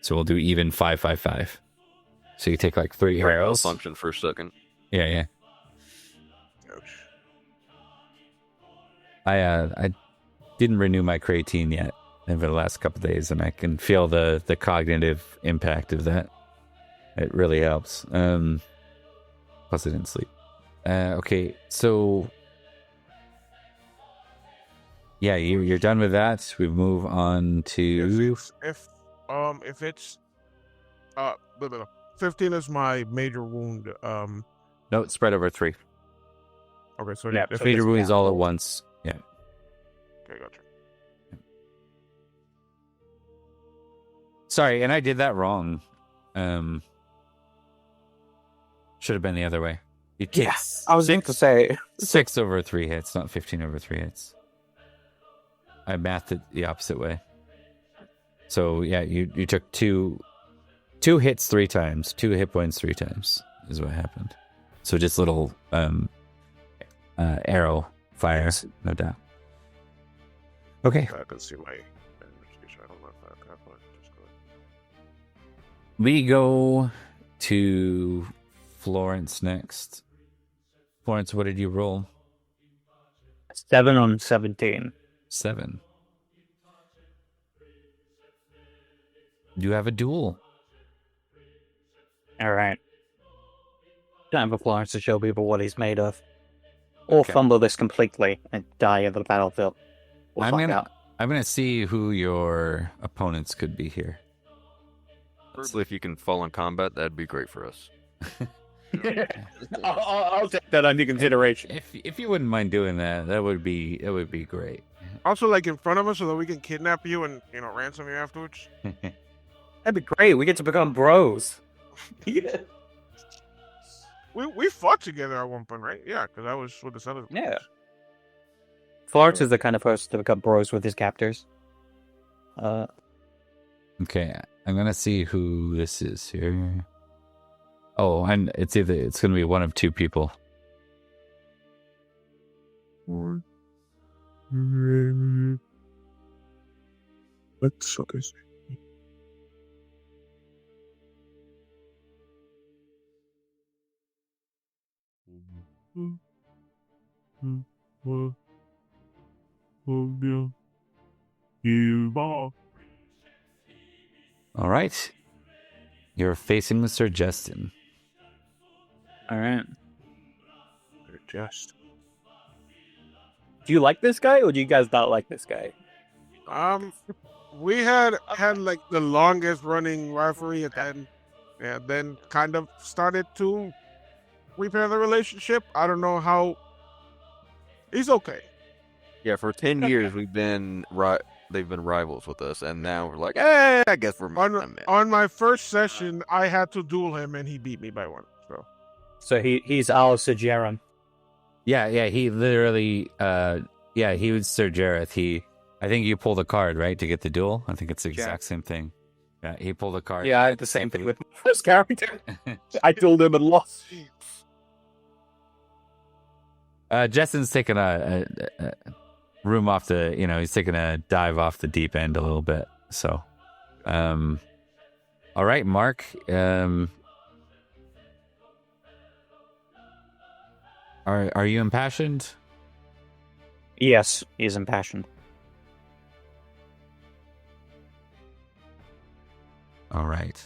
So we'll do even 5, 5, 5. So you take like 3 arrows. Function for a second. Yeah. Ouch. I didn't renew my creatine yet over the last couple of days, and I can feel the cognitive impact of that. It really helps. Plus I didn't sleep. Okay, so yeah, you're done with that. We move on to If it's 15 is my major wound. no, it's spread over 3. Okay, so Yeah, if Major wound is all at once. Yeah. Okay, gotcha. Sorry, and I did that wrong. Should have been the other way. You take I was going to say 6 over 3 hits, not 15 over 3 hits. I mathed it the opposite way. So yeah, you took two hits 3 times, 2 hit points 3 times is what happened. So just little arrow fire, no doubt. Okay. I can see my damage. I don't know if I have one. Just go ahead. We go to Florence next. Florence, what did you roll? 7 on 17. 7. You have a duel. All right. Time for Florence to show people what he's made of. Or Okay. fumble this completely and die in the battlefield. We'll I'm find out. gonna see who your opponents could be here. Preferably if you can fall in combat, that'd be great for us. I'll take that under consideration. If you wouldn't mind doing that, that would be great. Also, like in front of us, so that we can kidnap you and ransom you afterwards. That'd be great. We get to become bros. We fought together at one point, right? Yeah, because I was with the other. Yeah. Florence is the kind of person to become bros with his captors. Okay, I'm gonna see who this is here. Oh, and it's gonna be one of 2 people. Let's okay. All right, you're facing Sir Justin. All right. Just. Do you like this guy, or do you guys not like this guy? We had like the longest running rivalry, and then kind of started to repair the relationship. I don't know how. He's okay. Yeah, for 10 years they've been rivals with us, and now we're like, I guess we're On my first session, I had to duel him, and he beat me by 1. So he's our Sir Jerem. Yeah, he literally, he was Sir Jareth. I think you pulled a card, right, to get the duel? I think it's the exact same thing. Yeah, he pulled a card. Yeah, I had the same thing with my first character. I dueled him and lost. Justin's taking a room off the, he's taking a dive off the deep end a little bit. So, all right, Mark. Are you impassioned? Yes, he is impassioned. All right.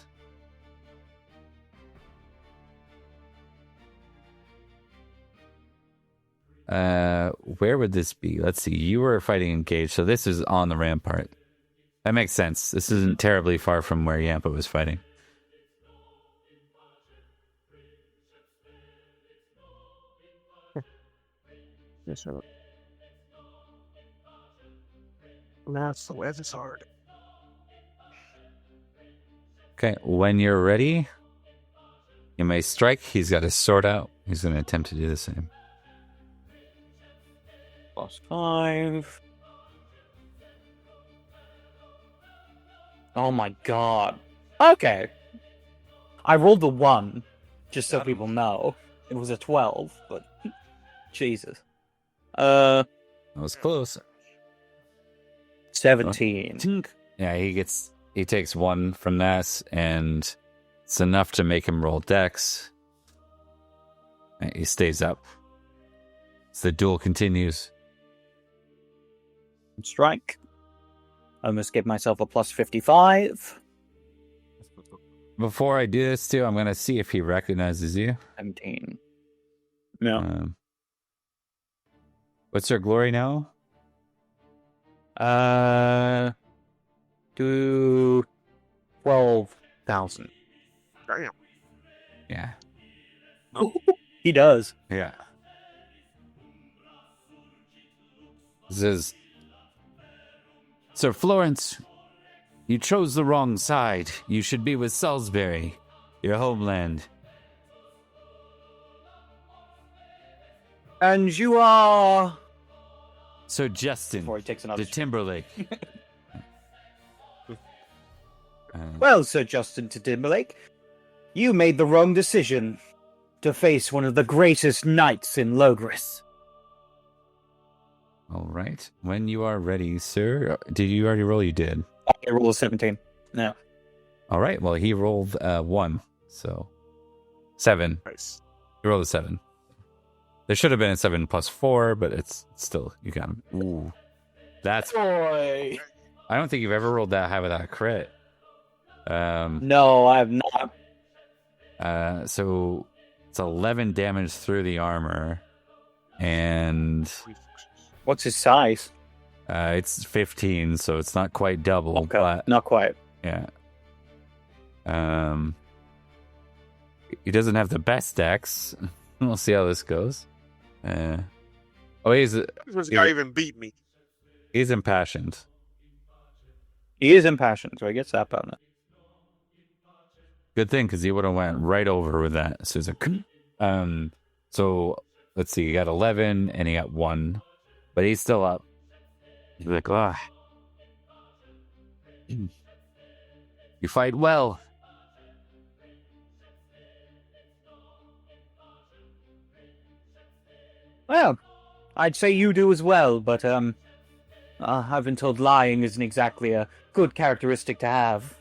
Where would this be? Let's see. You were fighting engaged, so this is on the rampart. That makes sense. This isn't terribly far from where Yampa was fighting. Yes, sir. That's the way it's hard. Okay, when you're ready, you may strike. He's got his sword out. He's going to attempt to do the same. +5. Oh my god. Okay. I rolled the 1, just so people know. It was a 12, but Jesus. That was close. 17. Yeah, he takes 1 from that, and it's enough to make him roll dex. And he stays up. So the duel continues. Strike. I must give myself a +55. Before I do this, too, I'm going to see if he recognizes you. 17. No. What's your glory now? Do 12,000. Damn. Yeah. He does. Yeah. This is... Sir Florence, you chose the wrong side. You should be with Salisbury, your homeland. And you are... Sir Justin, Before he takes another the Timberlake. Well, Sir Justin to Timberlake, you made the wrong decision to face one of the greatest knights in Logris. All right. When you are ready, sir. Did you already roll? You did. I rolled a 17. No. All right. Well, he rolled 1. So 7. Nice. He rolled a 7. There should have been a 7 plus 4, but it's still, you got him. Ooh. That's... Boy. I don't think you've ever rolled that high without a crit. No, I have not. So it's 11 damage through the armor. And... What's his size? It's 15, so it's not quite double. Okay, But, not quite. yeah. He doesn't have the best dex. We'll see how this goes. This guy even beat me. He's impassioned. He is impassioned, so he gets that bonus. Good thing, because he would have went right over with that. So, so let's see. He got 11, and he got 1. But he's still up. He's like, you fight well. Well, I'd say you do as well, but I've been told lying isn't exactly a good characteristic to have.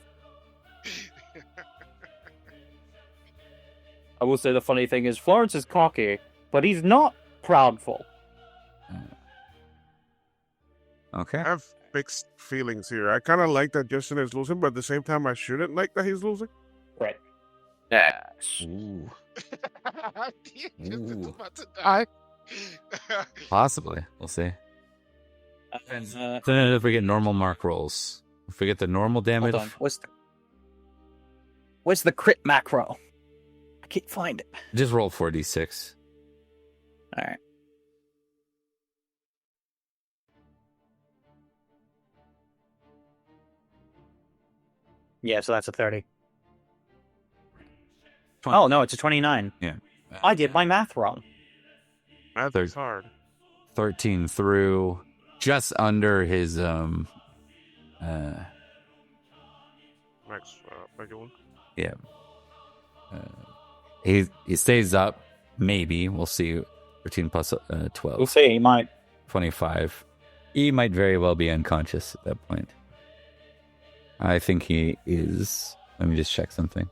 I will say the funny thing is Florence is cocky, but he's not proudful. Okay. I have mixed feelings here. I kind of like that Justin is losing, but at the same time, I shouldn't like that he's losing. Right. Yes. Ooh. Justin's about to die. Possibly. We'll see. Then if we get normal mark rolls. If we get the normal damage. Hold on. Where's the crit macro? I can't find it. Just roll 4d6. Alright. Yeah, so that's a 30. 20. Oh, no, it's a 29. Yeah. I did my math wrong. Math is hard. 13 through, just under his Max, one. Yeah. He stays up. Maybe we'll see. 14 plus 12. We'll see. He might. 25. He might very well be unconscious at that point. I think he is. Let me just check something.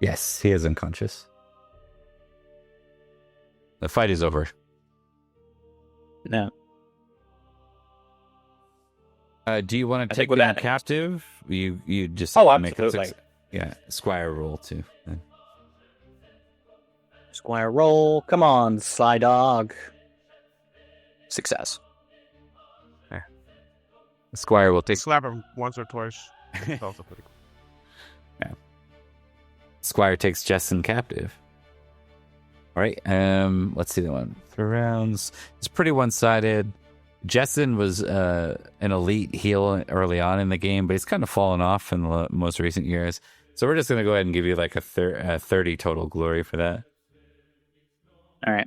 Yes, he is unconscious. The fight is over. No. Do you want to take them captive? You just make absolutely. Squire roll too. Then. Squire roll. Come on, Sly Dog. Success. There. The Squire will take. Slap him once or twice. That's also pretty cool. Yeah. Squire takes Jessen captive. All right. Let's see the one. 3 rounds. It's pretty one-sided. Jessen was an elite heal early on in the game, but he's kind of fallen off in the most recent years. So we're just going to go ahead and give you like a 30 total glory for that. All right.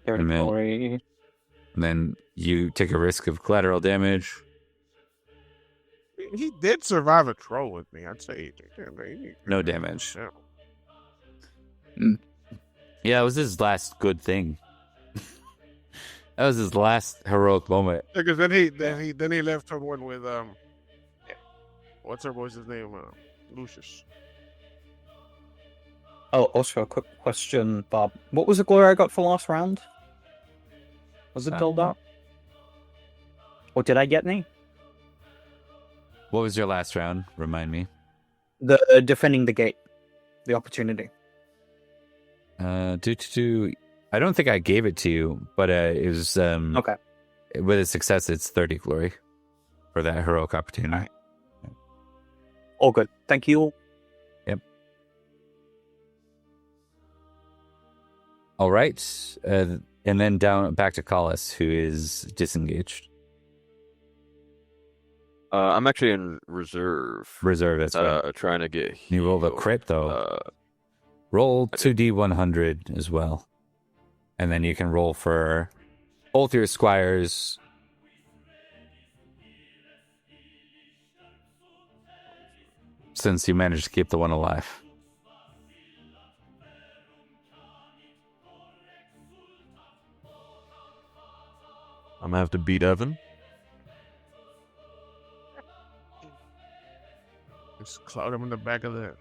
30 glory. And then you take a risk of collateral damage. He did survive a troll with me. I'd say No damage. Yeah, it was his last good thing. That was his last heroic moment. Because then he left her one with what's her boy's name? Lucius. Oh, also a quick question, Bob. What was the glory I got for last round? Was it Buildup? Or did I get any? What was your last round? Remind me. The defending the gate, the opportunity. I don't think I gave it to you, but it was okay. With a success, it's 30 glory for that heroic opportunity. All good. Thank you. Yep. All right, and then back to Collis, who is disengaged. I'm actually in reserve. Reserve, that's right. Trying to get healed. You rolled a crit, though. Roll 2d100 as well. And then you can roll for both your squires. Since you managed to keep the one alive. I'm going to have to beat Evan. Just cloud him in the back of the...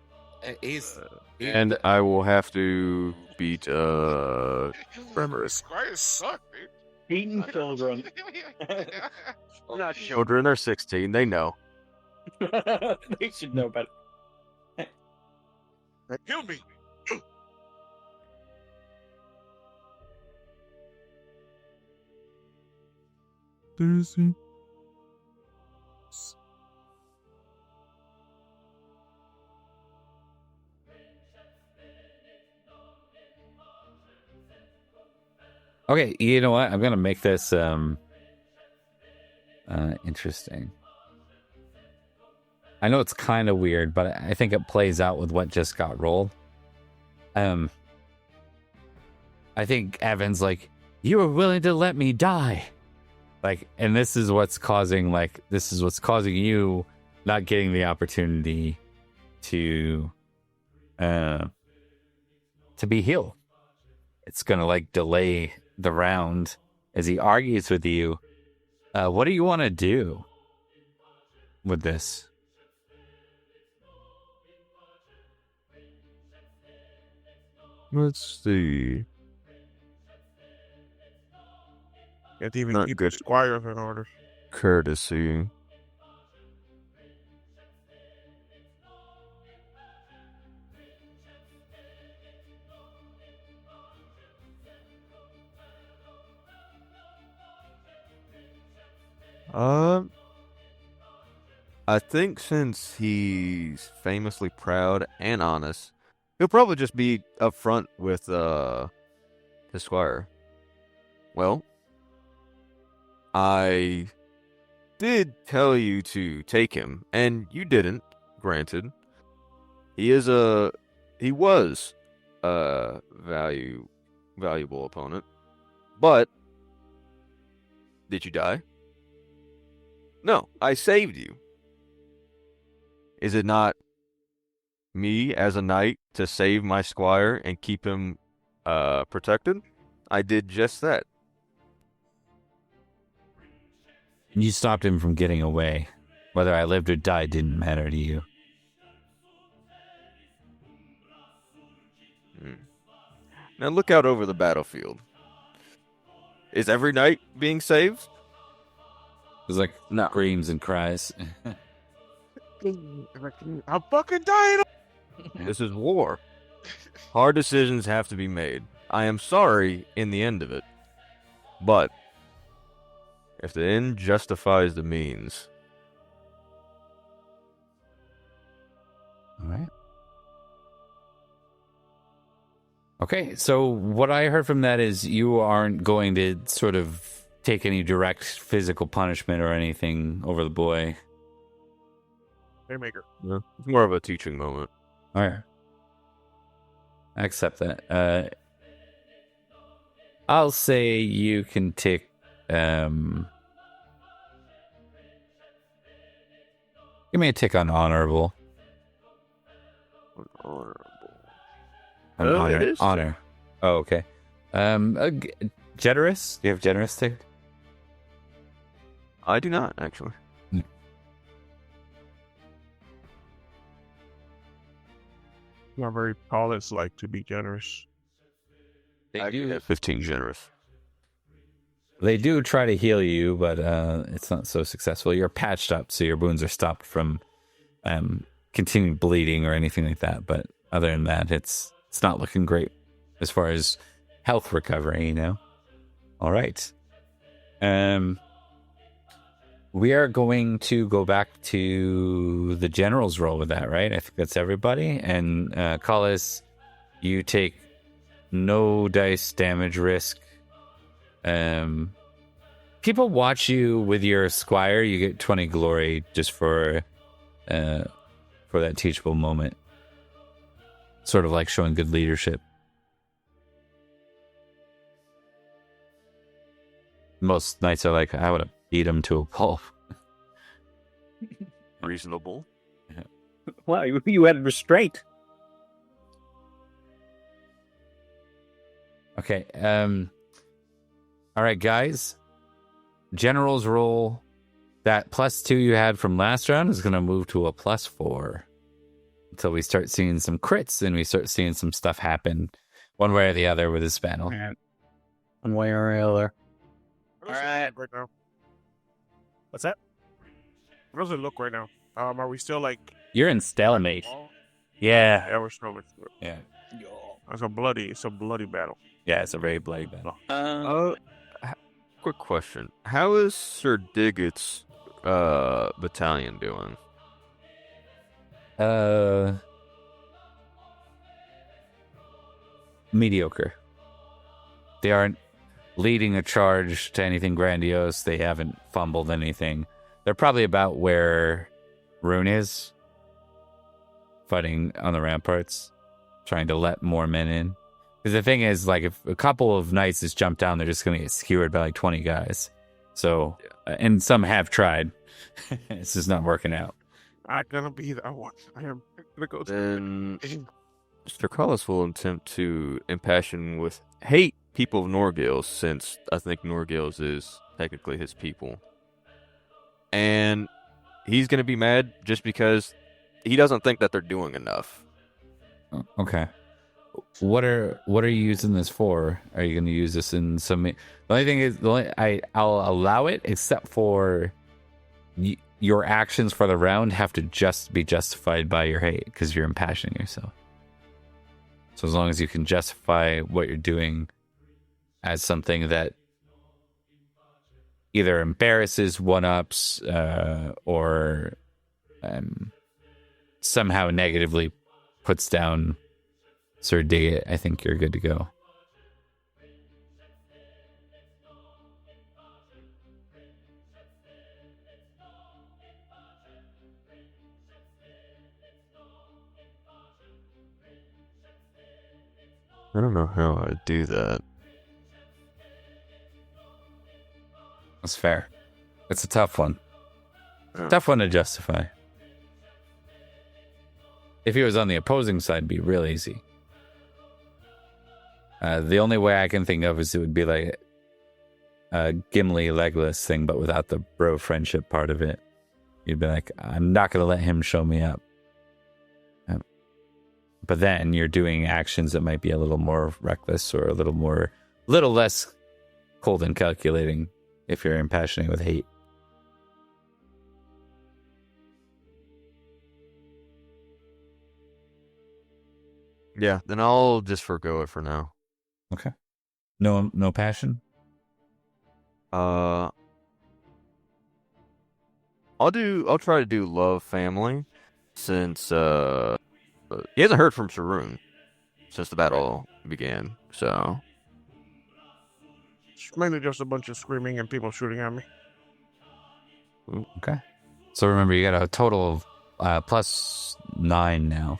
And I will have to beat Remember, squires suck, dude. Beaten children. They're not children, they're 16, they know. They should know better. They killed me. Okay, you know what? I'm going to make this interesting. I know it's kind of weird, but I think it plays out with what just got rolled. I think Evan's like, you were willing to let me die. Like, and this is what's causing you not getting the opportunity to be healed. It's going to like delay the round as he argues with you. What do you want to do with this? Let's see. Can't even Not keep good. the squires in order. Courtesy. I think since he's famously proud and honest, he'll probably just be upfront with his squire. Well, I did tell you to take him, and you didn't. Granted, he was a valuable opponent, but did you die? No, I saved you. Is it not me as a knight to save my squire and keep him protected? I did just that. You stopped him from getting away. Whether I lived or died didn't matter to you. Now look out over the battlefield. Is every knight being saved? There's like No. screams and cries. I'm fucking dying. This is war. Hard decisions have to be made. I am sorry in the end of it. But if the end justifies the means. All right. Okay, so what I heard from that is you aren't going to sort of take any direct physical punishment or anything over the boy. Haymaker. Yeah, it's more of a teaching moment. All right. I accept that. I'll say you can take... give me a tick on honorable. Honorable. Honor. It is. Honor. Oh, okay. Generous? Do you have generous tick? I do not, actually. Not very Paulus like to be generous. I do have 15 generous. They do try to heal you, but it's not so successful. You're patched up, so your wounds are stopped from continuing bleeding or anything like that. But other than that, it's not looking great as far as health recovery, you know? All right. We are going to go back to the general's role with that, right? I think that's everybody. And Collis, you take no dice damage risk. People watch you with your squire. You get 20 glory just for that teachable moment. Sort of like showing good leadership. Most knights are like, I would have beat him to a pulp. Reasonable. Well, you had restraint. Okay. All right, guys. General's roll. That +2 you had from last round is going to move to a +4 until we start seeing some crits and we start seeing some stuff happen one way or the other with this battle. One way or the other. All right. Right now. What's that? How does it look right now? Are we still like? You're in stalemate. Yeah. Yeah, we're still. Yeah. It's a bloody battle. Yeah, it's a very bloody battle. Quick question. How is Cerdic's battalion doing? Mediocre. They aren't leading a charge to anything grandiose. They haven't fumbled anything. They're probably about where Rune is, fighting on the ramparts, trying to let more men in. Because the thing is, like, if a couple of knights just jump down, they're just going to get skewered by like 20 guys. So, and some have tried. This is not working out. I'm gonna be that one. I am gonna go. Then Mr. Collis will attempt to impassion with hate people of Norgales, since I think Norgales is technically his people. And he's going to be mad just because he doesn't think that they're doing enough. Okay. What are you using this for? Are you going to use this in some? The only thing is, I'll allow it, except for your actions for the round have to just be justified by your hate because you're impassioning yourself. So as long as you can justify what you're doing as something that either embarrasses one-ups or somehow negatively puts down Cerdic, I think you're good to go. I don't know how I'd do that. That's fair. It's a tough one. Tough one to justify. If he was on the opposing side, it'd be real easy. The only way I can think of is it would be like a Gimli Legolas thing, but without the bro friendship part of it. You'd be like, I'm not going to let him show me up. But then you're doing actions that might be a little more reckless or a little less cold and calculating if you're impassioning with hate. Yeah, then I'll just forgo it for now. Okay. No passion? I'll try to do love family since he hasn't heard from Saroon since the battle began, so It's mainly just a bunch of screaming and people shooting at me. Okay. So remember, you got a total of +9 now.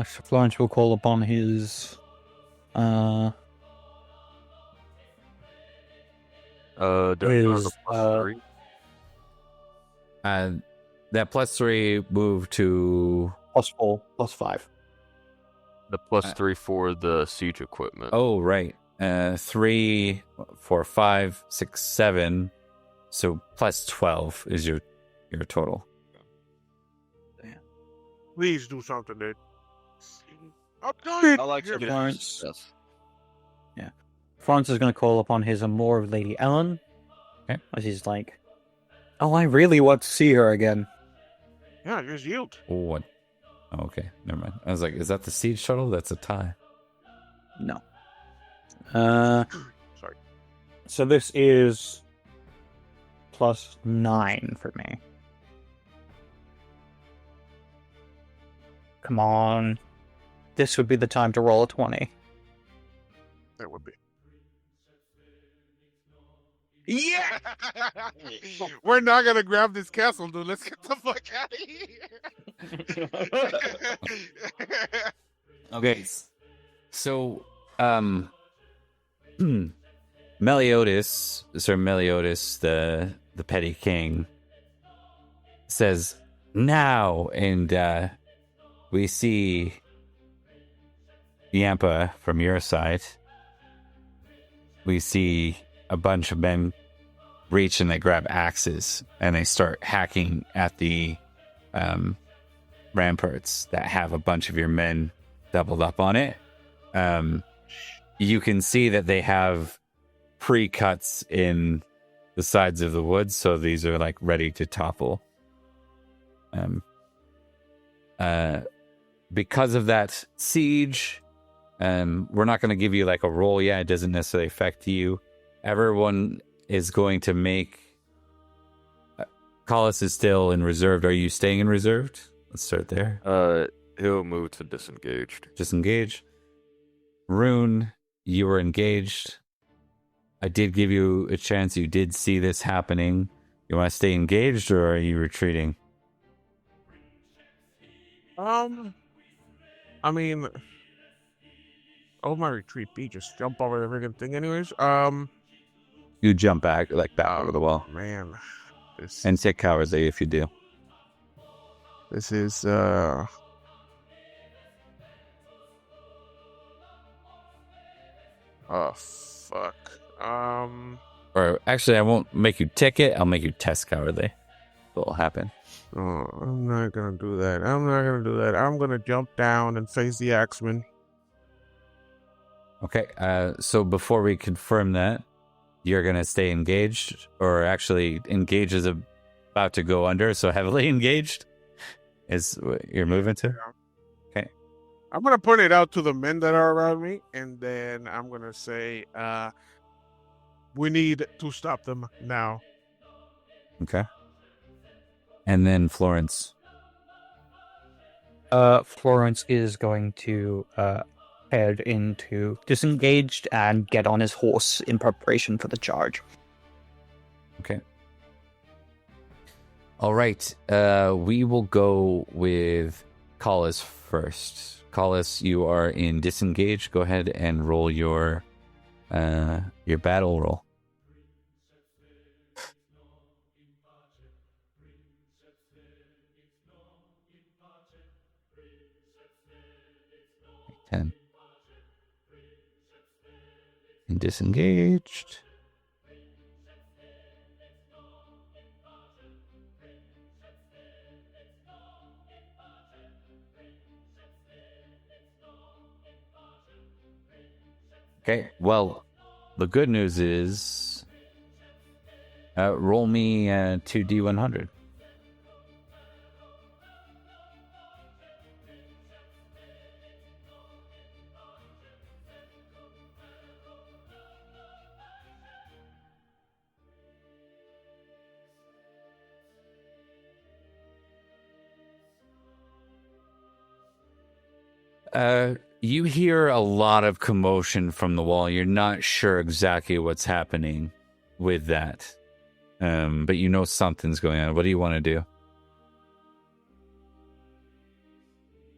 Florence will call upon his... that +3 moved to... +4, +5. the +3 for the siege equipment. Oh, right. 3, 4, 5, 6, 7. So +12 is your total. Please do something, dude. I'm dying. I like Here, to Florence. Yes. Yeah. Florence is going to call upon his amour of Lady Ellen. Okay. As he's like, oh, I really want to see her again. Yeah, just yield. Oh, what? Oh, okay, never mind. I was like, is that the siege total? That's a tie. No. Sorry. So this is +9 for me. Come on. This would be the time to roll a 20. That would be. Yeah! We're not gonna grab this castle, dude. Let's get the fuck out of here. Okay, so Meliodas, Sir Meliodas, the petty king, says now, and we see Yampa from your side. We see a bunch of men reach and they grab axes and they start hacking at the ramparts that have a bunch of your men doubled up on it. You can see that they have pre-cuts in the sides of the woods, so these are like ready to topple. Because of that siege, we're not going to give you like a roll yet. It doesn't necessarily affect you. Everyone is going to make... Collis is still in reserved. Are you staying in reserved? Let's start there. He'll move to disengaged. Disengage. Rune, you were engaged. I did give you a chance. You did see this happening. You want to stay engaged, or are you retreating? I mean, oh, my retreat be just jump over the freaking thing, anyways. You jump back over the wall, Man, and take cowardly if you do. this is oh fuck. Or actually, I won't make you tick it. I'll make you test cowardly. What'll happen? Oh, I'm not gonna do that. I'm gonna jump down and face the axeman. Okay. So before we confirm that, you're gonna stay engaged, or actually, engage is about to go under. So heavily engaged is what you're moving to. Okay. I'm gonna point it out to the men that are around me, and then I'm gonna say, we need to stop them now. Okay. And then Florence. Florence is going to head into disengaged and get on his horse in preparation for the charge. Okay. All right. We will go with Collis first. Collis, you are in disengage. Go ahead and roll your battle roll. and disengaged. Okay, well, the good news is roll me 2d100. You hear a lot of commotion from the wall. You're not sure exactly what's happening with that. But you know something's going on. What do you want to do?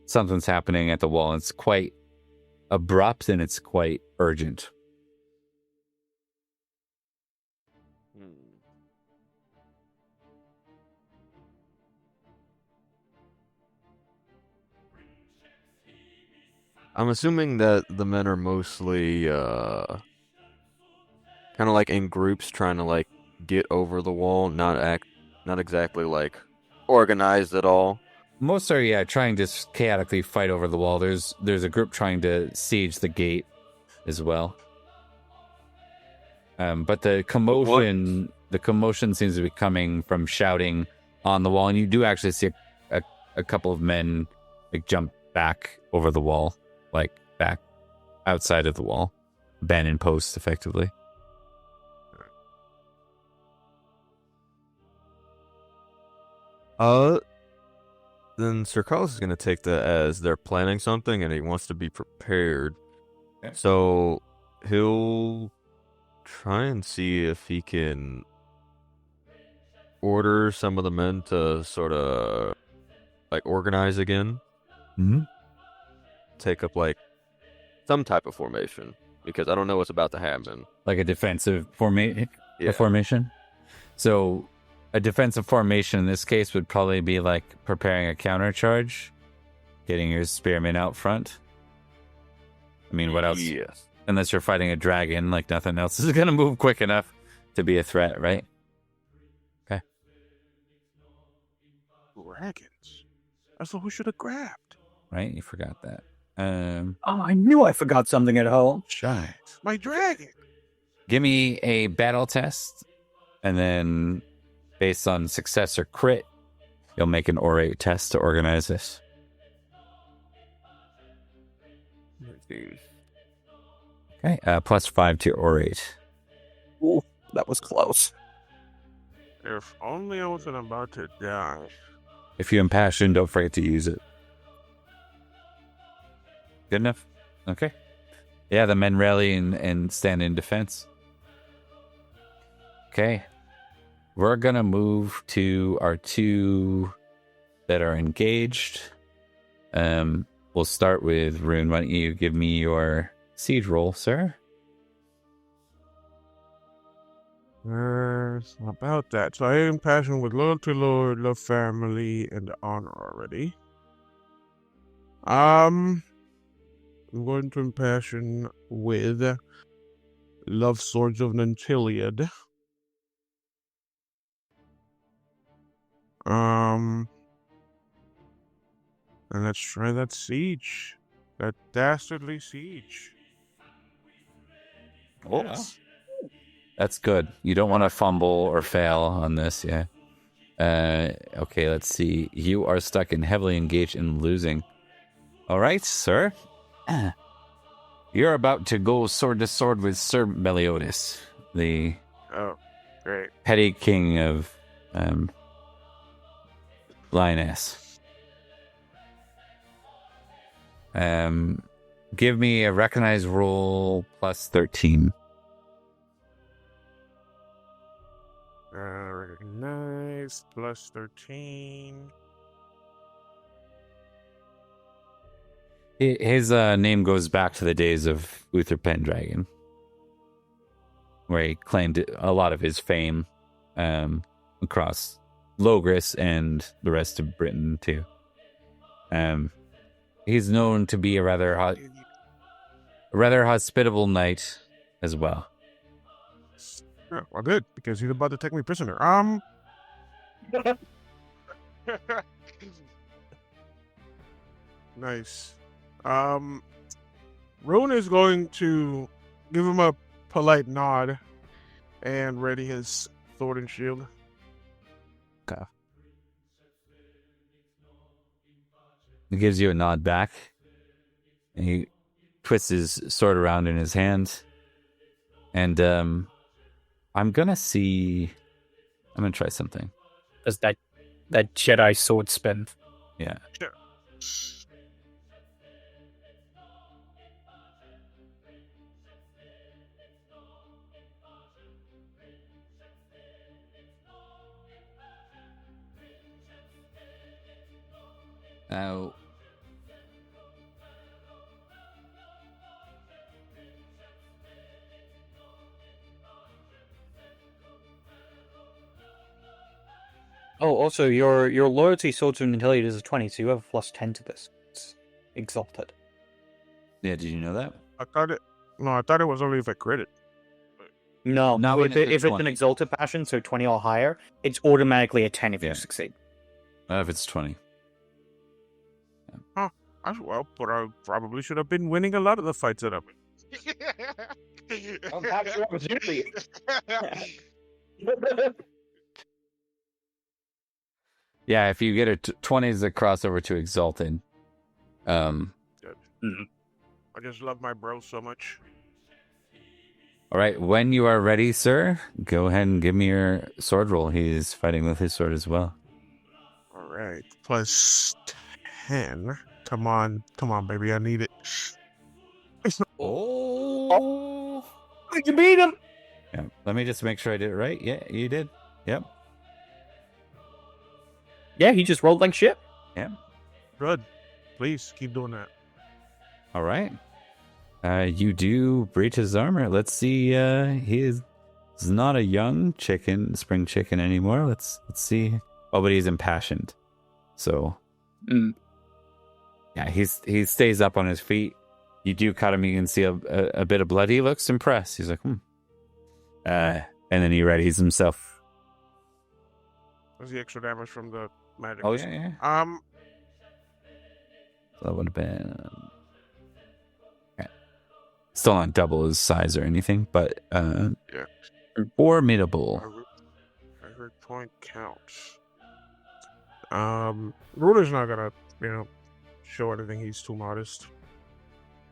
Something's happening at the wall. It's quite abrupt and it's quite urgent. I'm assuming that the men are mostly kind of like in groups trying to like get over the wall, not exactly like organized at all. Most are, trying to chaotically fight over the wall. There's a group trying to siege the gate as well. But the commotion seems to be coming from shouting on the wall, and you do actually see a couple of men like jump back over the wall, like back outside of the wall, abandoned posts, effectively. Then Sir Carlos is going to take that as they're planning something and he wants to be prepared. Okay. So he'll try and see if he can order some of the men to sort of like organize again. Mm-hmm. Take up like some type of formation because I don't know what's about to happen. Like a defensive formation? So a defensive formation in this case would probably be like preparing a countercharge, getting your spearmen out front. I mean, what else? Yes. Unless you're fighting a dragon, like nothing else is going to move quick enough to be a threat, right? Okay. Dragons. That's what we should have grabbed. Right? You forgot that. I knew I forgot something at home. Shy. My dragon. Give me a battle test, and then based on success or crit, you'll make an orate test to organize this. Okay, +5 to your orate. Ooh, that was close. If only I wasn't about to die. If you impassion, don't forget to use it. Good enough? Okay. Yeah, the men rally and stand in defense. Okay. We're going to move to our two that are engaged. We'll start with Rune. Why don't you give me your siege roll, sir? About that. So I am passionate with loyalty, lord, love family, and honor already. I'm going to impassion with love swords of Nanteleod. And let's try that siege. That dastardly siege. Oh, yes. That's good. You don't want to fumble or fail on this, yeah. Okay, let's see. You are stuck and heavily engaged in losing. All right, sir. You're about to go sword to sword with Sir Meliodas, the Great. petty king of Lioness. Give me a recognized roll +13. Recognize +13. His name goes back to the days of Uther Pendragon, where he claimed a lot of his fame across Logris and the rest of Britain too. He's known to be a rather hospitable knight, as well. Yeah, well, good, because he's about to take me prisoner. Nice. Rune is going to give him a polite nod and ready his sword and shield. Okay. He gives you a nod back, and he twists his sword around in his hand. And I'm gonna try something. Does that Jedi sword spin? Yeah. Sure. Now, Oh, also, your loyalty sword to Nanteleod is a 20, so you have a plus 10 to this. It's exalted. yeah, did you know that? I thought it was only if I crit it. No, Not when if it's an 20. exalted passion, so 20 or higher, it's automatically a 10 if you succeed. If it's 20. As well, but I probably should have been winning a lot of the fights that I'm in. That's your opportunity. Yeah, if you get a 20 as a crossover to exalted. Good. I just love my bro so much. All right, when you are ready, sir, go ahead and give me your sword roll. He's fighting with his sword as well. All right, plus 10. Come on, baby, I need it. Oh! You beat him! Yeah, let me just make sure I did it right. Yeah, you did. Yep. Yeah, he just rolled like shit. Yeah. Good. Please keep doing that. All right. You do breach his armor. Let's see. He is not a young spring chicken anymore. Let's see. Oh, but he's impassioned. So, yeah, he stays up on his feet. You do cut him. You can see a bit of blood. He looks impressed. He's like, and then he readies himself. That's the extra damage from the magic. Oh yeah. So that would have been. Still not double his size or anything, but formidable. I heard point counts. Ruler's not gonna, show anything. He's too modest.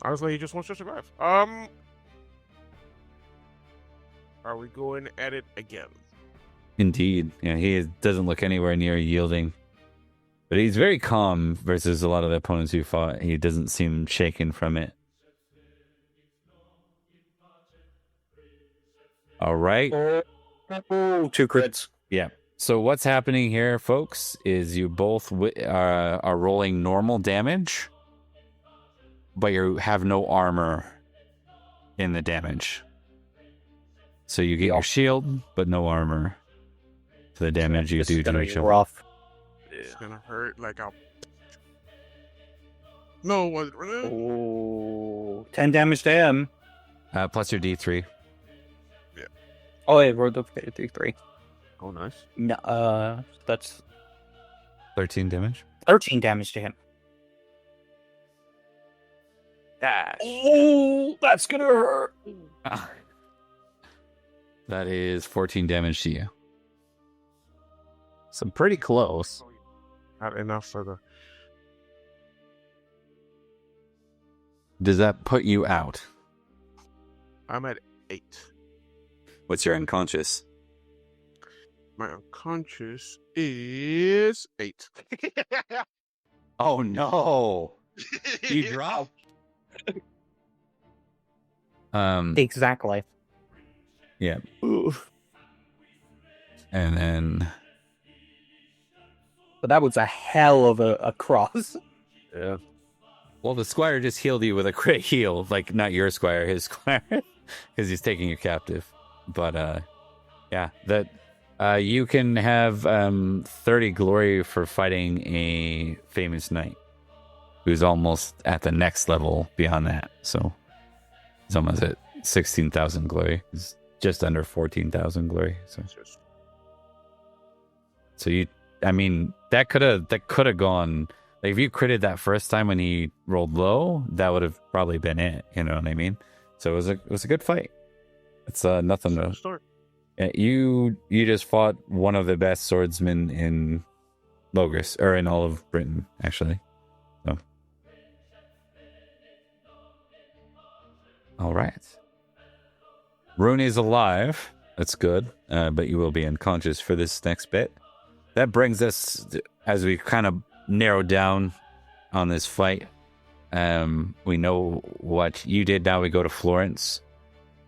Honestly, he just wants to survive. Are we going at it again? Indeed. Yeah, doesn't look anywhere near yielding. But he's very calm versus a lot of the opponents who fought. He doesn't seem shaken from it. All right. Two crits. Yeah. So what's happening here, folks, is you both are rolling normal damage, but you have no armor in the damage. So you get your shield, but no armor to the damage you do to your shield. Rough. It's gonna hurt like a... No, what? Oh, 10 damage to him. Plus your D3. Oh, yeah, rolled up to 3. Oh, nice. No, that's 13 damage. 13 damage to him. Oh, that's gonna hurt. That is 14 damage to you. So pretty close. Not enough for the... Does that put you out? I'm at 8. What's your unconscious? My unconscious is 8. Oh no! You dropped. Exactly. Yeah. Oof. And then But that was a hell of a cross. Yeah. well, the squire just healed you with a crit heal, like not your squire, his squire, because he's taking you captive. But yeah, that you can have 30 glory for fighting a famous knight who's almost at the next level beyond that. So he's almost at 16,000 glory. It's just under 14,000 glory. So you, I mean, that could have gone. Like if you critted that first time when he rolled low, that would have probably been it. You know what I mean? So it was a good fight. It's nothing to. Start. Yeah, you just fought one of the best swordsmen in Logos, or in all of Britain, actually. So, all right. Rooney's alive. That's good, but you will be unconscious for this next bit. That brings us, as we kind of narrowed down on this fight. We know what you did. Now we go to Florence.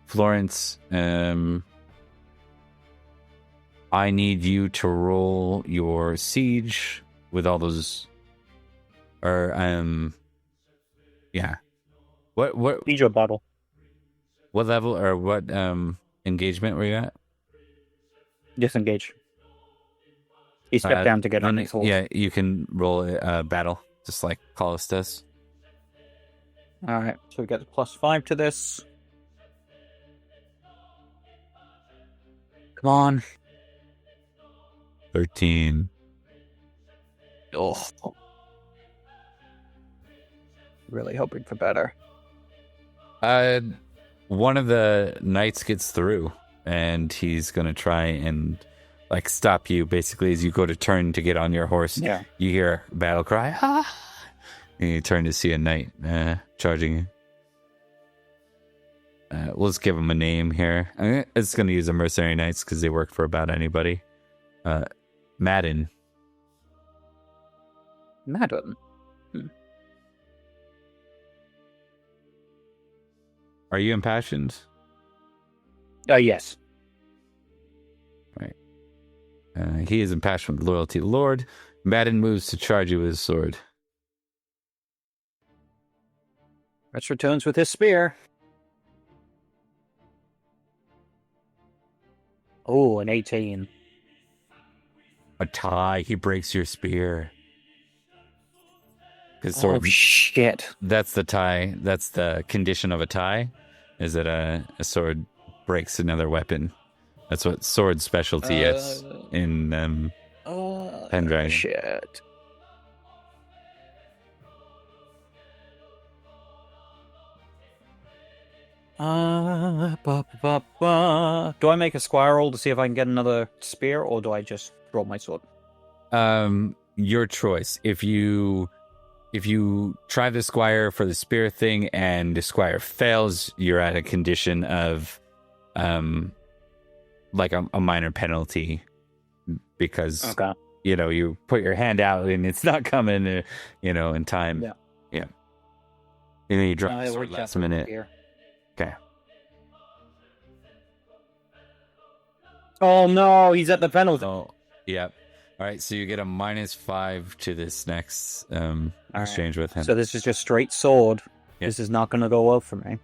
Florence, I need you to roll your siege with all those, or yeah. What Siege or battle? What level or what engagement were you at? Disengage. He stepped down to get on his horse. Yeah, you can roll a battle, just like Collis does. Alright, so we get +5 to this. Come on. 13. Oh. Really hoping for better. One of the knights gets through, and he's gonna try and like stop you. Basically, as you go to turn to get on your horse, Yeah. You hear a battle cry, ah! And you turn to see a knight charging you. We'll just give him a name here. It's gonna use the mercenary knights because they work for about anybody. Madden. Madden? Are you impassioned? Yes. Right. He is impassioned with loyalty to the Lord. Madden moves to charge you with his sword. Rex returns with his spear. Oh, an 18. A tie. He breaks your spear. Oh, shit. That's the tie. That's the condition of a tie, is that a sword breaks another weapon. That's what sword specialty is in Pendragon. Shit. Do I make a squire roll to see if I can get another spear, or do I just roll my sword? Your choice. If you try the squire for the spear thing and the squire fails, you're at a condition of like a minor penalty because you put your hand out and it's not coming in time. Yeah. You drop the sword last minute. Okay. Oh no, he's at the penalty. Oh, yeah. All right, so you get a -5 to this next exchange with him. So this is just straight sword. Yeah. This is not going to go well for me.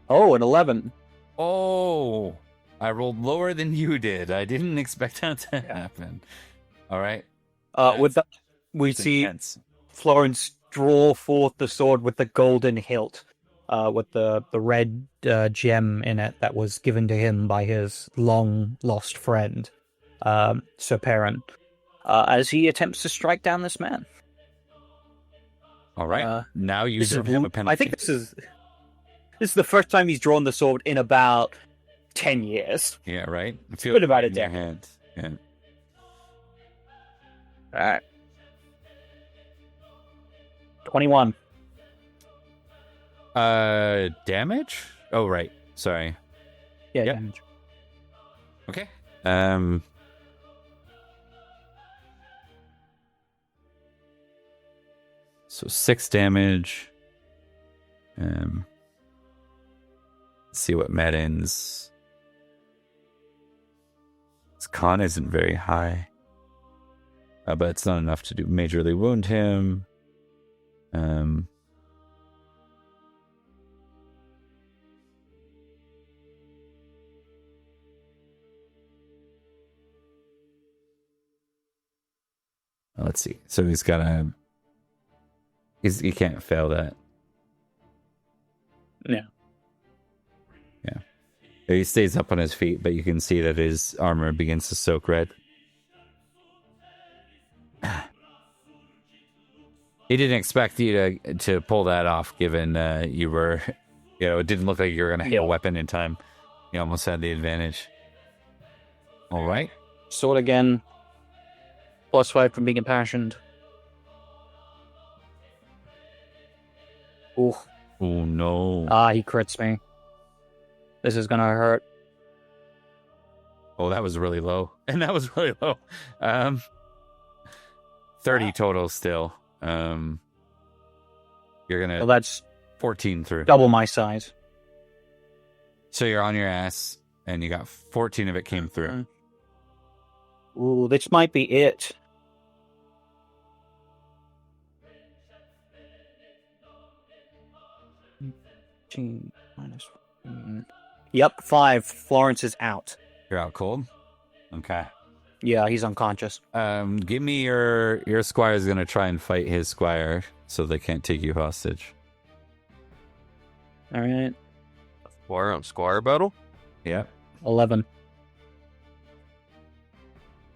Oh, an 11. Oh, I rolled lower than you did. I didn't expect that to happen. All right. With that, we see intense. Florence draw forth the sword with the golden hilt. With the red gem in it that was given to him by his long lost friend, Sir Perrin, as he attempts to strike down this man. All right, now you don't have a penalty. I think this is the first time he's drawn the sword in about 10 years. Yeah, right. It's been about a in your decade. hand. Yeah. All right, 21. Damage? Oh, right. Sorry. Yeah, Yep. damage. Okay. So 6 damage. Let's see what Madden's. His con isn't very high. But it's not enough to majorly wound him. Let's see. So he's got a You can't fail that. Yeah. Yeah. He stays up on his feet, but you can see that his armor begins to soak red. He didn't expect you to pull that off, given you were, it didn't look like you were going to hit a weapon in time. You almost had the advantage. All right. Sword again. +5 from being impassioned. Ooh. Oh, no. He crits me. This is gonna hurt. Oh, that was really low. And that was really low. 30 total still. You're gonna... Well, that's 14 through. double my size. So you're on your ass, and you got 14 of it came through. Ooh, this might be it. Yep, 5. Florence is out. You're out cold? Okay. Yeah, he's unconscious. Give me your squire's going to try and fight his squire so they can't take you hostage. All right. Squire on squire battle? Yeah. 11.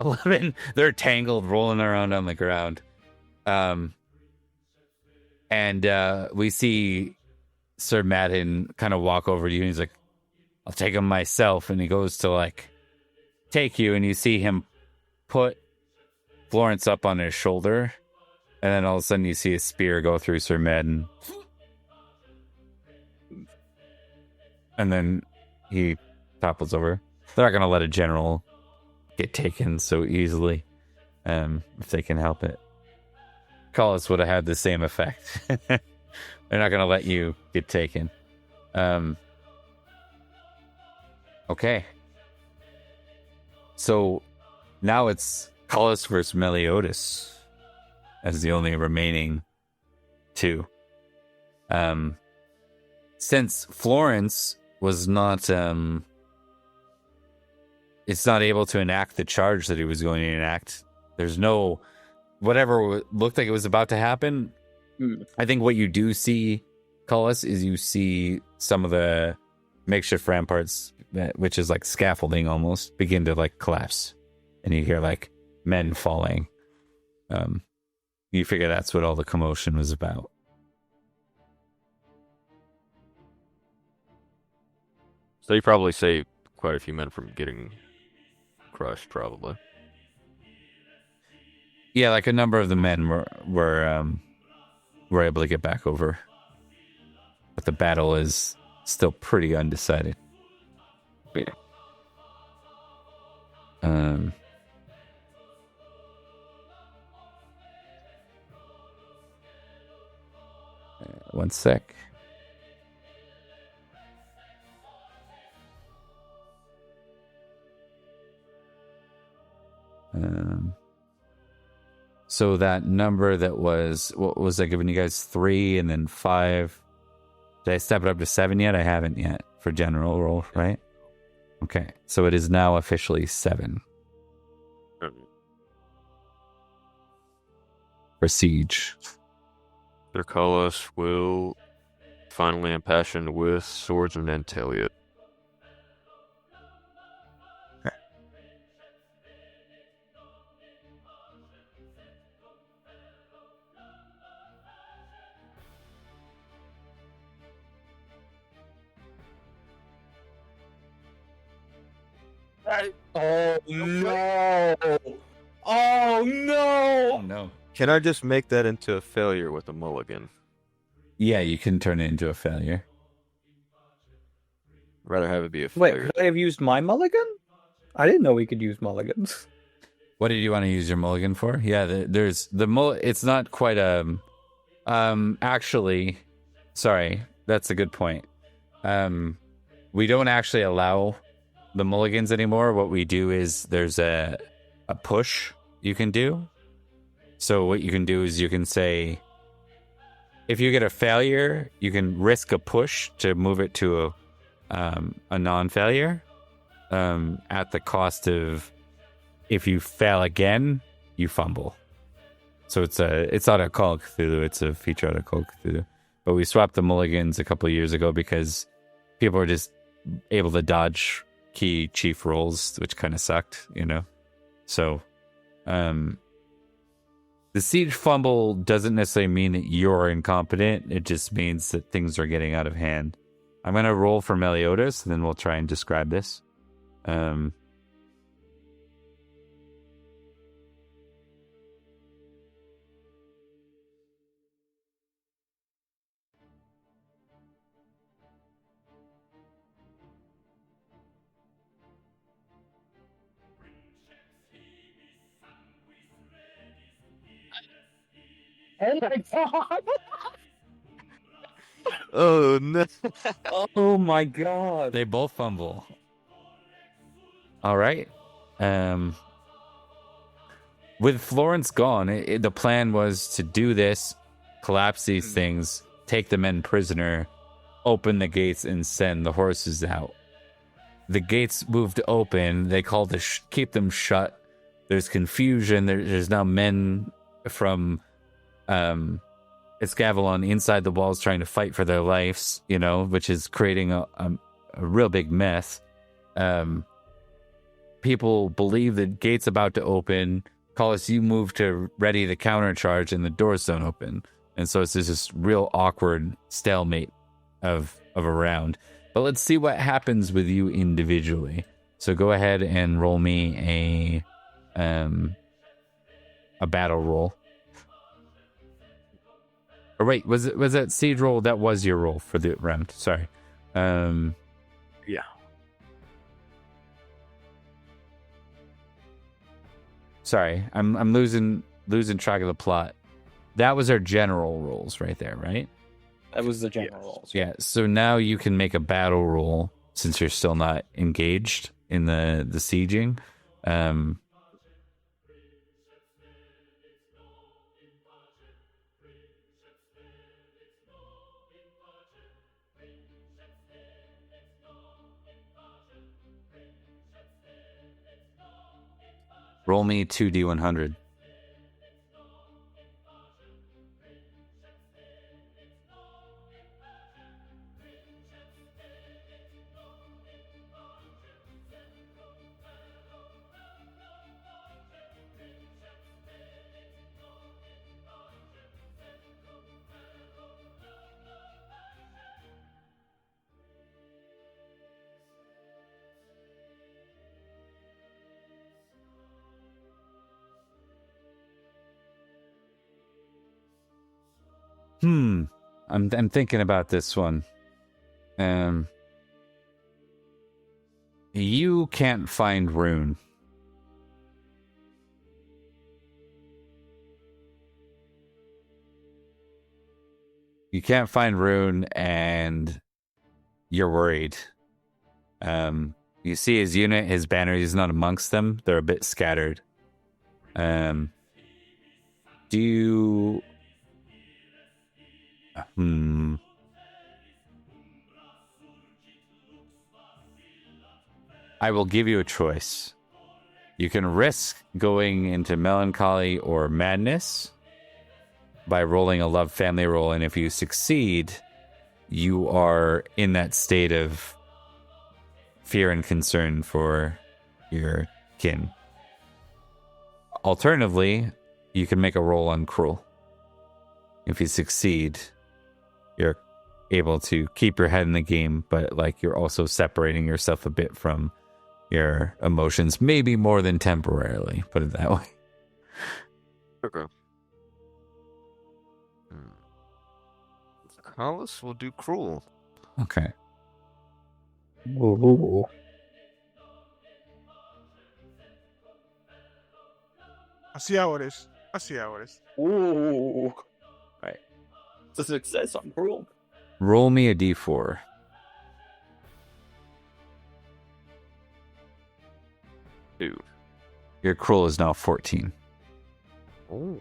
11. They're tangled, rolling around on the ground. And we see Sir Madden kind of walk over to you, and he's like, I'll take him myself. And he goes to, take you, and you see him put Florence up on his shoulder, and then all of a sudden you see a spear go through Sir Madden. And then he topples over. They're not going to let a general get taken so easily, if they can help it. Collis would have had the same effect. They're not going to let you get taken. Okay. So now it's Collis versus Meliodas as the only remaining two. Since Florence was not it's not able to enact the charge that he was going to enact, there's no whatever looked like it was about to happen. I think what you do see, Collis, is you see some of the makeshift ramparts, which is like scaffolding almost, begin to collapse, and you hear men falling. You figure that's what all the commotion was about. So you probably saved quite a few men from getting crushed, probably. Yeah, a number of the men were able to get back over, but the battle is still pretty undecided. One sec. So that number that was, what was I giving you guys? 3 and then 5. Did I step it up to 7 yet? I haven't yet for general roll, right? Okay, so it is now officially 7 for siege. Sir Collis will finally impassioned with swords of Nanteleod. Oh no! Oh no! Oh no. Can I just make that into a failure with a mulligan? Yeah, you can turn it into a failure. Rather have it be a Wait, failure. could I have used my mulligan? I didn't know we could use mulligans. What did you want to use your mulligan for? Yeah, there's the it's not quite actually, sorry, that's a good point. We don't actually allow the mulligans anymore. What we do is there's a push you can do. So what you can do is you can say, if you get a failure, you can risk a push to move it to a non-failure at the cost of, if you fail again, you fumble. So it's not a Call of Cthulhu, it's a feature out of Call of Cthulhu. But we swapped the mulligans a couple of years ago because people are just able to dodge key chief rolls, which kind of sucked, you know? So, the siege fumble doesn't necessarily mean that you're incompetent. It just means that things are getting out of hand. I'm going to roll for Meliodas, and then we'll try and describe this. Oh my god! Oh no! Oh my god! They both fumble. All right. With Florence gone, the plan was to do this, collapse these things, take the men prisoner, open the gates, and send the horses out. The gates moved open. They called to keep them shut. There's confusion. There's now men from Escavalon inside the walls trying to fight for their lives, you know, which is creating a real big mess. People believe the gate's about to open. Collis, you move to ready the countercharge, and the doors don't open. And so it's this real awkward stalemate of a round. But let's see what happens with you individually. So go ahead and roll me a battle roll. Or wait, was that siege roll? That was your roll for the round. Sorry. Yeah. Sorry, I'm losing track of the plot. That was our general rolls right there, right? That was the general rolls. Yeah. So now you can make a battle roll since you're still not engaged in the sieging. Roll me 2d100. I'm thinking about this one. You can't find Rune. You can't find Rune, and you're worried. You see his unit, his banner, he's not amongst them. They're a bit scattered. Do you... I will give you a choice. You can risk going into melancholy or madness by rolling a love family roll, and if you succeed, you are in that state of fear and concern for your kin. Alternatively, you can make a roll on cruel. If you succeed, you're able to keep your head in the game, but like you're also separating yourself a bit from your emotions, maybe more than temporarily, put it that way. Okay. Collis will do cruel. Okay. Ooh. I see how it is. Ooh. Right. It's a success on cruel. Roll me a d4. Two. Your cruel is now 14. Oh.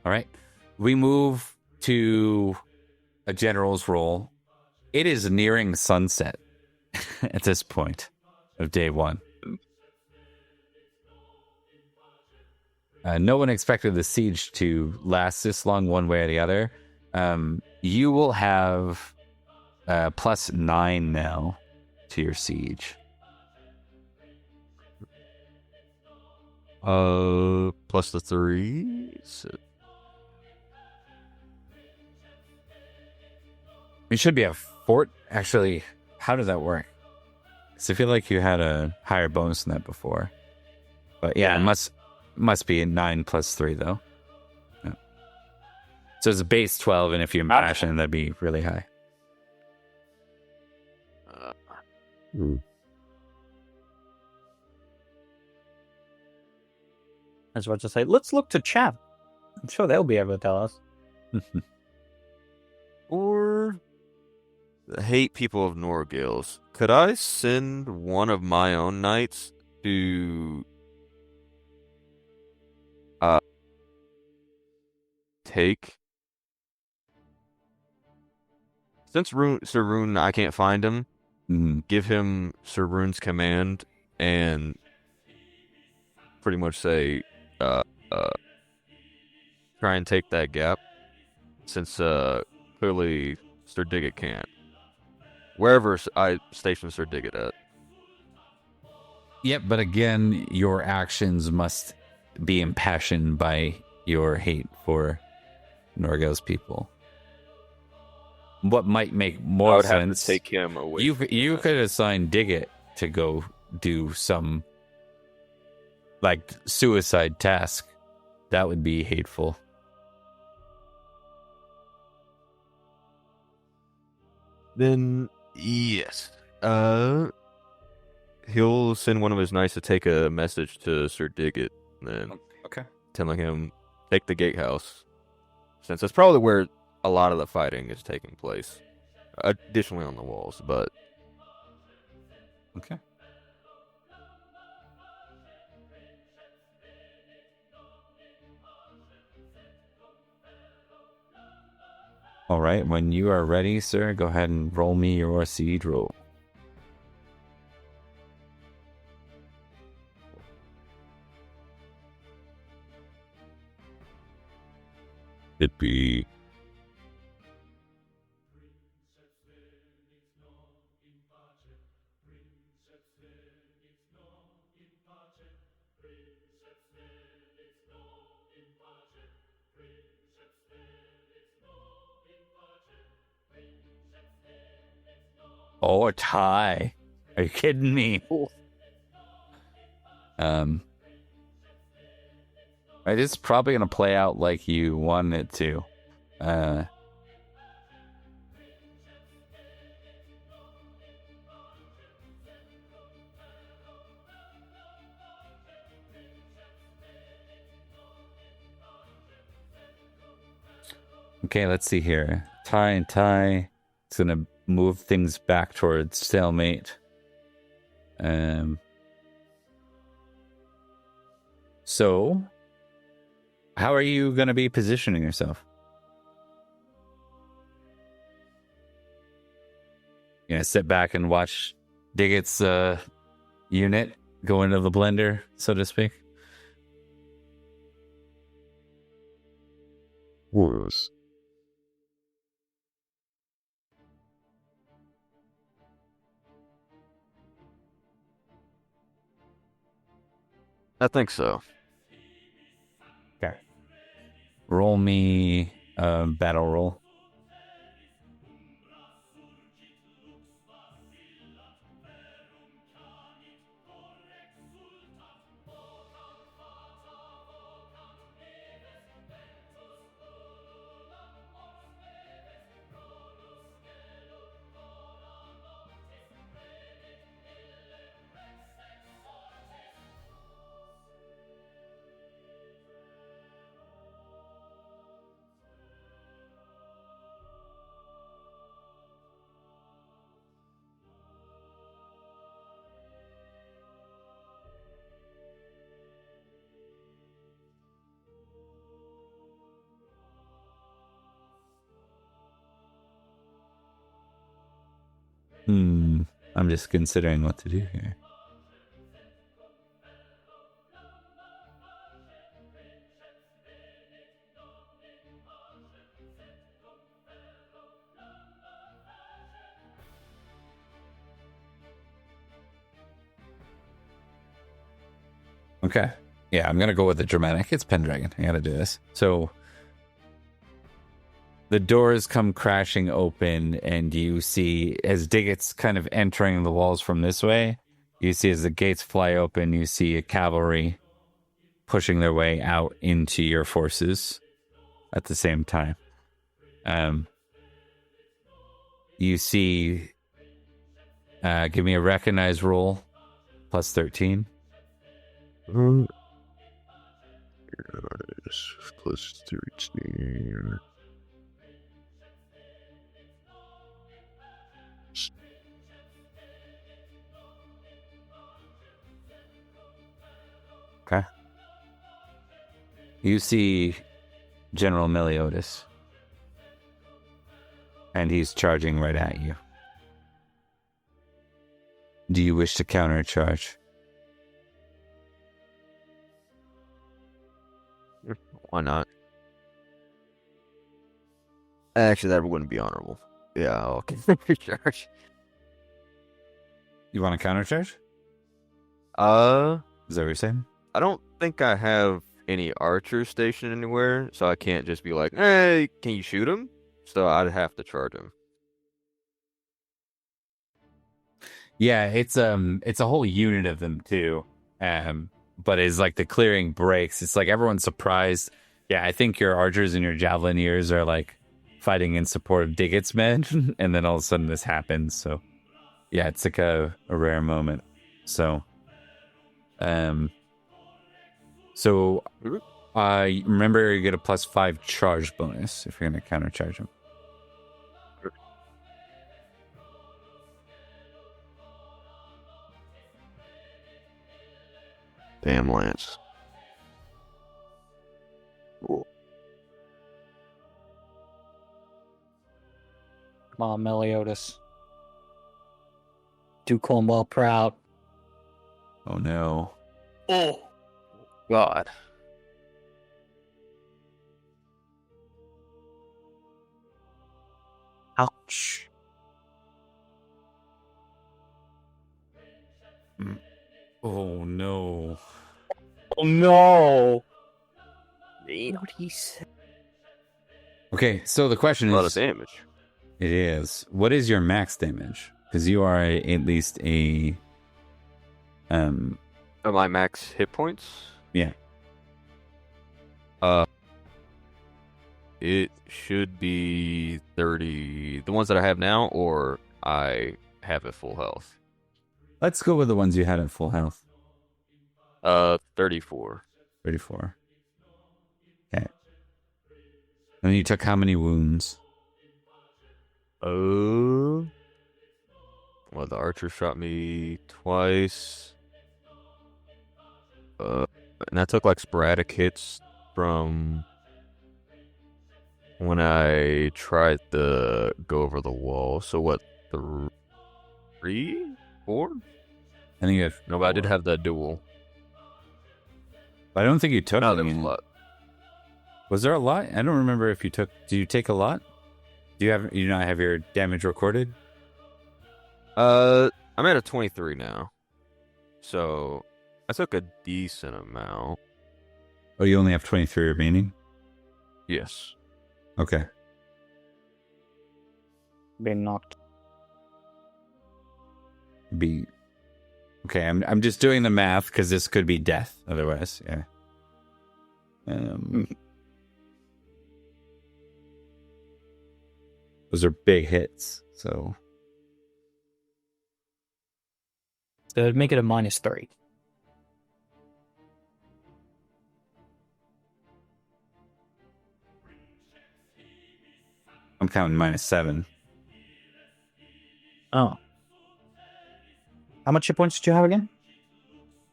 All right. We move to a general's roll. It is nearing sunset at this point of day one. No one expected the siege to last this long, one way or the other. You will have +9 now to your siege. Plus the 3. So You should be a fort. Actually, how does that work? Because I feel like you had a higher bonus than that before. But yeah, it must be a 9 + 3 though. Yeah. So it's a base 12, and if you impassion, that'd be really high. I was about to say, let's look to chat. I'm sure they'll be able to tell us. Or the hate people of Norgils. Could I send one of my own knights to take? Since Sir Rune, I can't find him, give him Sir Rune's command and pretty much say, try and take that gap, since clearly Cerdic can't. Wherever I station Cerdic at. Yep, but again, your actions must be impassioned by your hate for Norgil's people. What might make more I would sense? have to take him away. You could assign Diggit to go do some like suicide task. That would be hateful. Then yes, he'll send one of his knights to take a message to Sir Diggit, and then Okay. telling him take the gatehouse, since that's probably where a lot of the fighting is taking place. Additionally on the walls, but Okay. All right. When you are ready, sir, go ahead and roll me your siege roll. it'd be Oh, a tie. Are you kidding me? It's probably going to play out like you wanted it to. Okay, let's see here. Tie and tie. It's going to move things back towards stalemate. So, how are you going to be positioning yourself? You going to sit back and watch Diggit's unit go into the blender, so to speak? worse. I think so. Okay. Roll me a battle roll. I'm just considering what to do here. Okay. Yeah, I'm going to go with the dramatic. It's Pendragon. I got to do this. So the doors come crashing open, and you see, as Diggett's kind of entering the walls from this way, you see as the gates fly open, you see a cavalry pushing their way out into your forces at the same time. You see, give me a recognize roll, plus 13. Plus 13. Okay. You see General Meliodas, and he's charging right at you. Do you wish to countercharge? Why not? Actually, that wouldn't be honorable. Yeah, I'll charge. You want to countercharge? Is that what you're saying? I don't think I have any archers stationed anywhere, so I can't just be like, hey, can you shoot him? So I'd have to charge him. Yeah, it's a whole unit of them too. But it's like the clearing breaks. It's like everyone's surprised. Yeah, I think your archers and your javeliniers are like fighting in support of Diggett's men, and then all of a sudden this happens. So yeah, it's like a rare moment. So remember you get a +5 charge bonus if you're gonna countercharge him. Damn, Lance. Cool. Come on, Meliodas. Do Cornwall proud. Oh no. Oh, God. Ouch. Oh no. Oh no. What he said. Okay, so the question A lot of is, damage. it is, what is your max damage? Because you are at least a Am I max hit points? Yeah. It should be 30. The ones that I have now, or I have at full health. Let's go with the ones you had at full health. 34. 34. Okay. And you took how many wounds? Oh. Well, the archer shot me twice. And I took like sporadic hits from when I tried to go over the wall. So what, 3? 4? I think you have. No, but I did have that duel. But I don't think you took No, there any. was a lot. Was there a lot? I don't remember if you took. Did you take a lot? Do you not have your damage recorded? I'm at a 23 now. So I took a decent amount. Oh, you only have 23 remaining? Yes. Okay. Been knocked. Okay, I'm just doing the math because this could be death otherwise. Yeah. Those are big hits. So Make it a -3. I'm counting -7. Oh. How much hit points did you have again?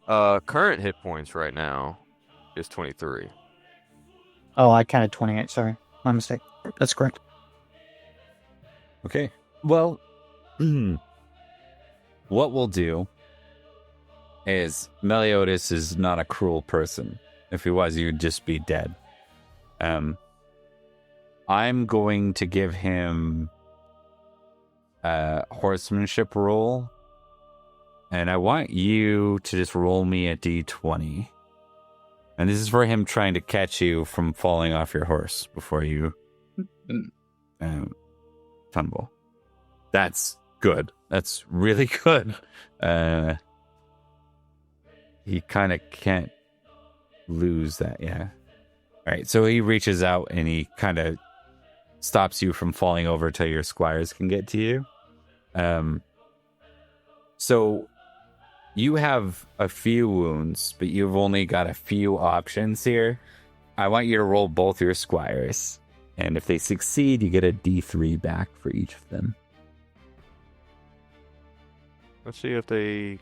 Current hit points right now is 23. Oh, I counted 28. Sorry. My mistake. That's correct. Okay. Well, what we'll do is Meliodas is not a cruel person. If he was, you'd just be dead. I'm going to give him a horsemanship roll, and I want you to just roll me a d20 And this is for him trying to catch you from falling off your horse before you tumble. That's good. That's really good. He kind of can't lose that, yeah. All right, so he reaches out and he kind of stops you from falling over till your squires can get to you. So you have a few wounds, but you've only got a few options here. I want you to roll both your squires. And if they succeed, you get a D3 back for each of them. Let's see if they...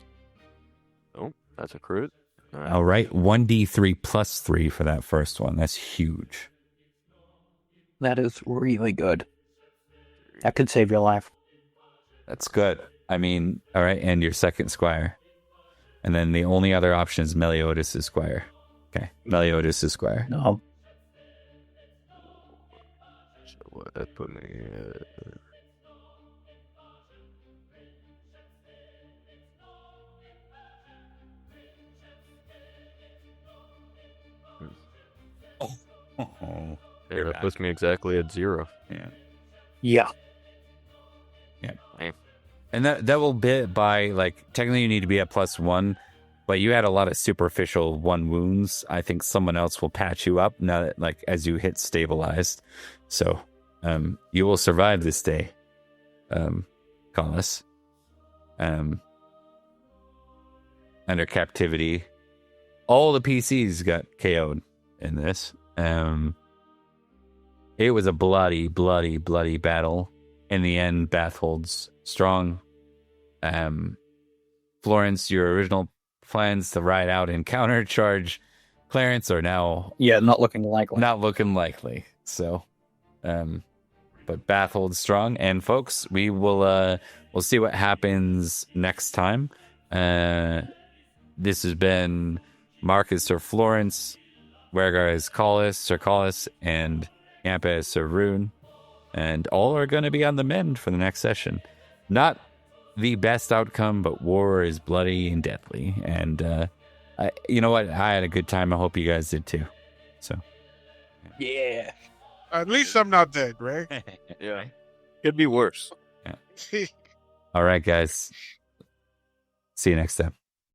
Oh, that's a crit. All right, 1d3 plus 3 for that first one. That's huge. That is really good. That could save your life. That's good. I mean, all right, and your second squire. And then the only other option is Meliodas' squire. Okay, Meliodas' squire. No. So what that put me Oh, yeah, that puts me exactly at 0. yeah. Yeah. And that will be by, like, technically you need to be at +1, but you had a lot of superficial 1 wounds. I think someone else will patch you up now that, like, as you hit stabilized. So, you will survive this day, Collis. Under captivity. All the PCs got KO'd in this. It was a bloody, bloody, bloody battle. In the end, Bath holds strong. Florence, your original plans to ride out and countercharge Clarence are now not looking likely. not looking likely. So, but Bath holds strong. And folks, we will we'll see what happens next time. This has been Marcus or Florence, Wergar is Sir Collis, and Yampa is Sir Rune. And all are going to be on the mend for the next session. Not the best outcome, but war is bloody and deadly. And you know what? I had a good time. I hope you guys did too. So, Yeah. At least I'm not dead, right? Yeah. Could be worse. all right, guys. See you next time.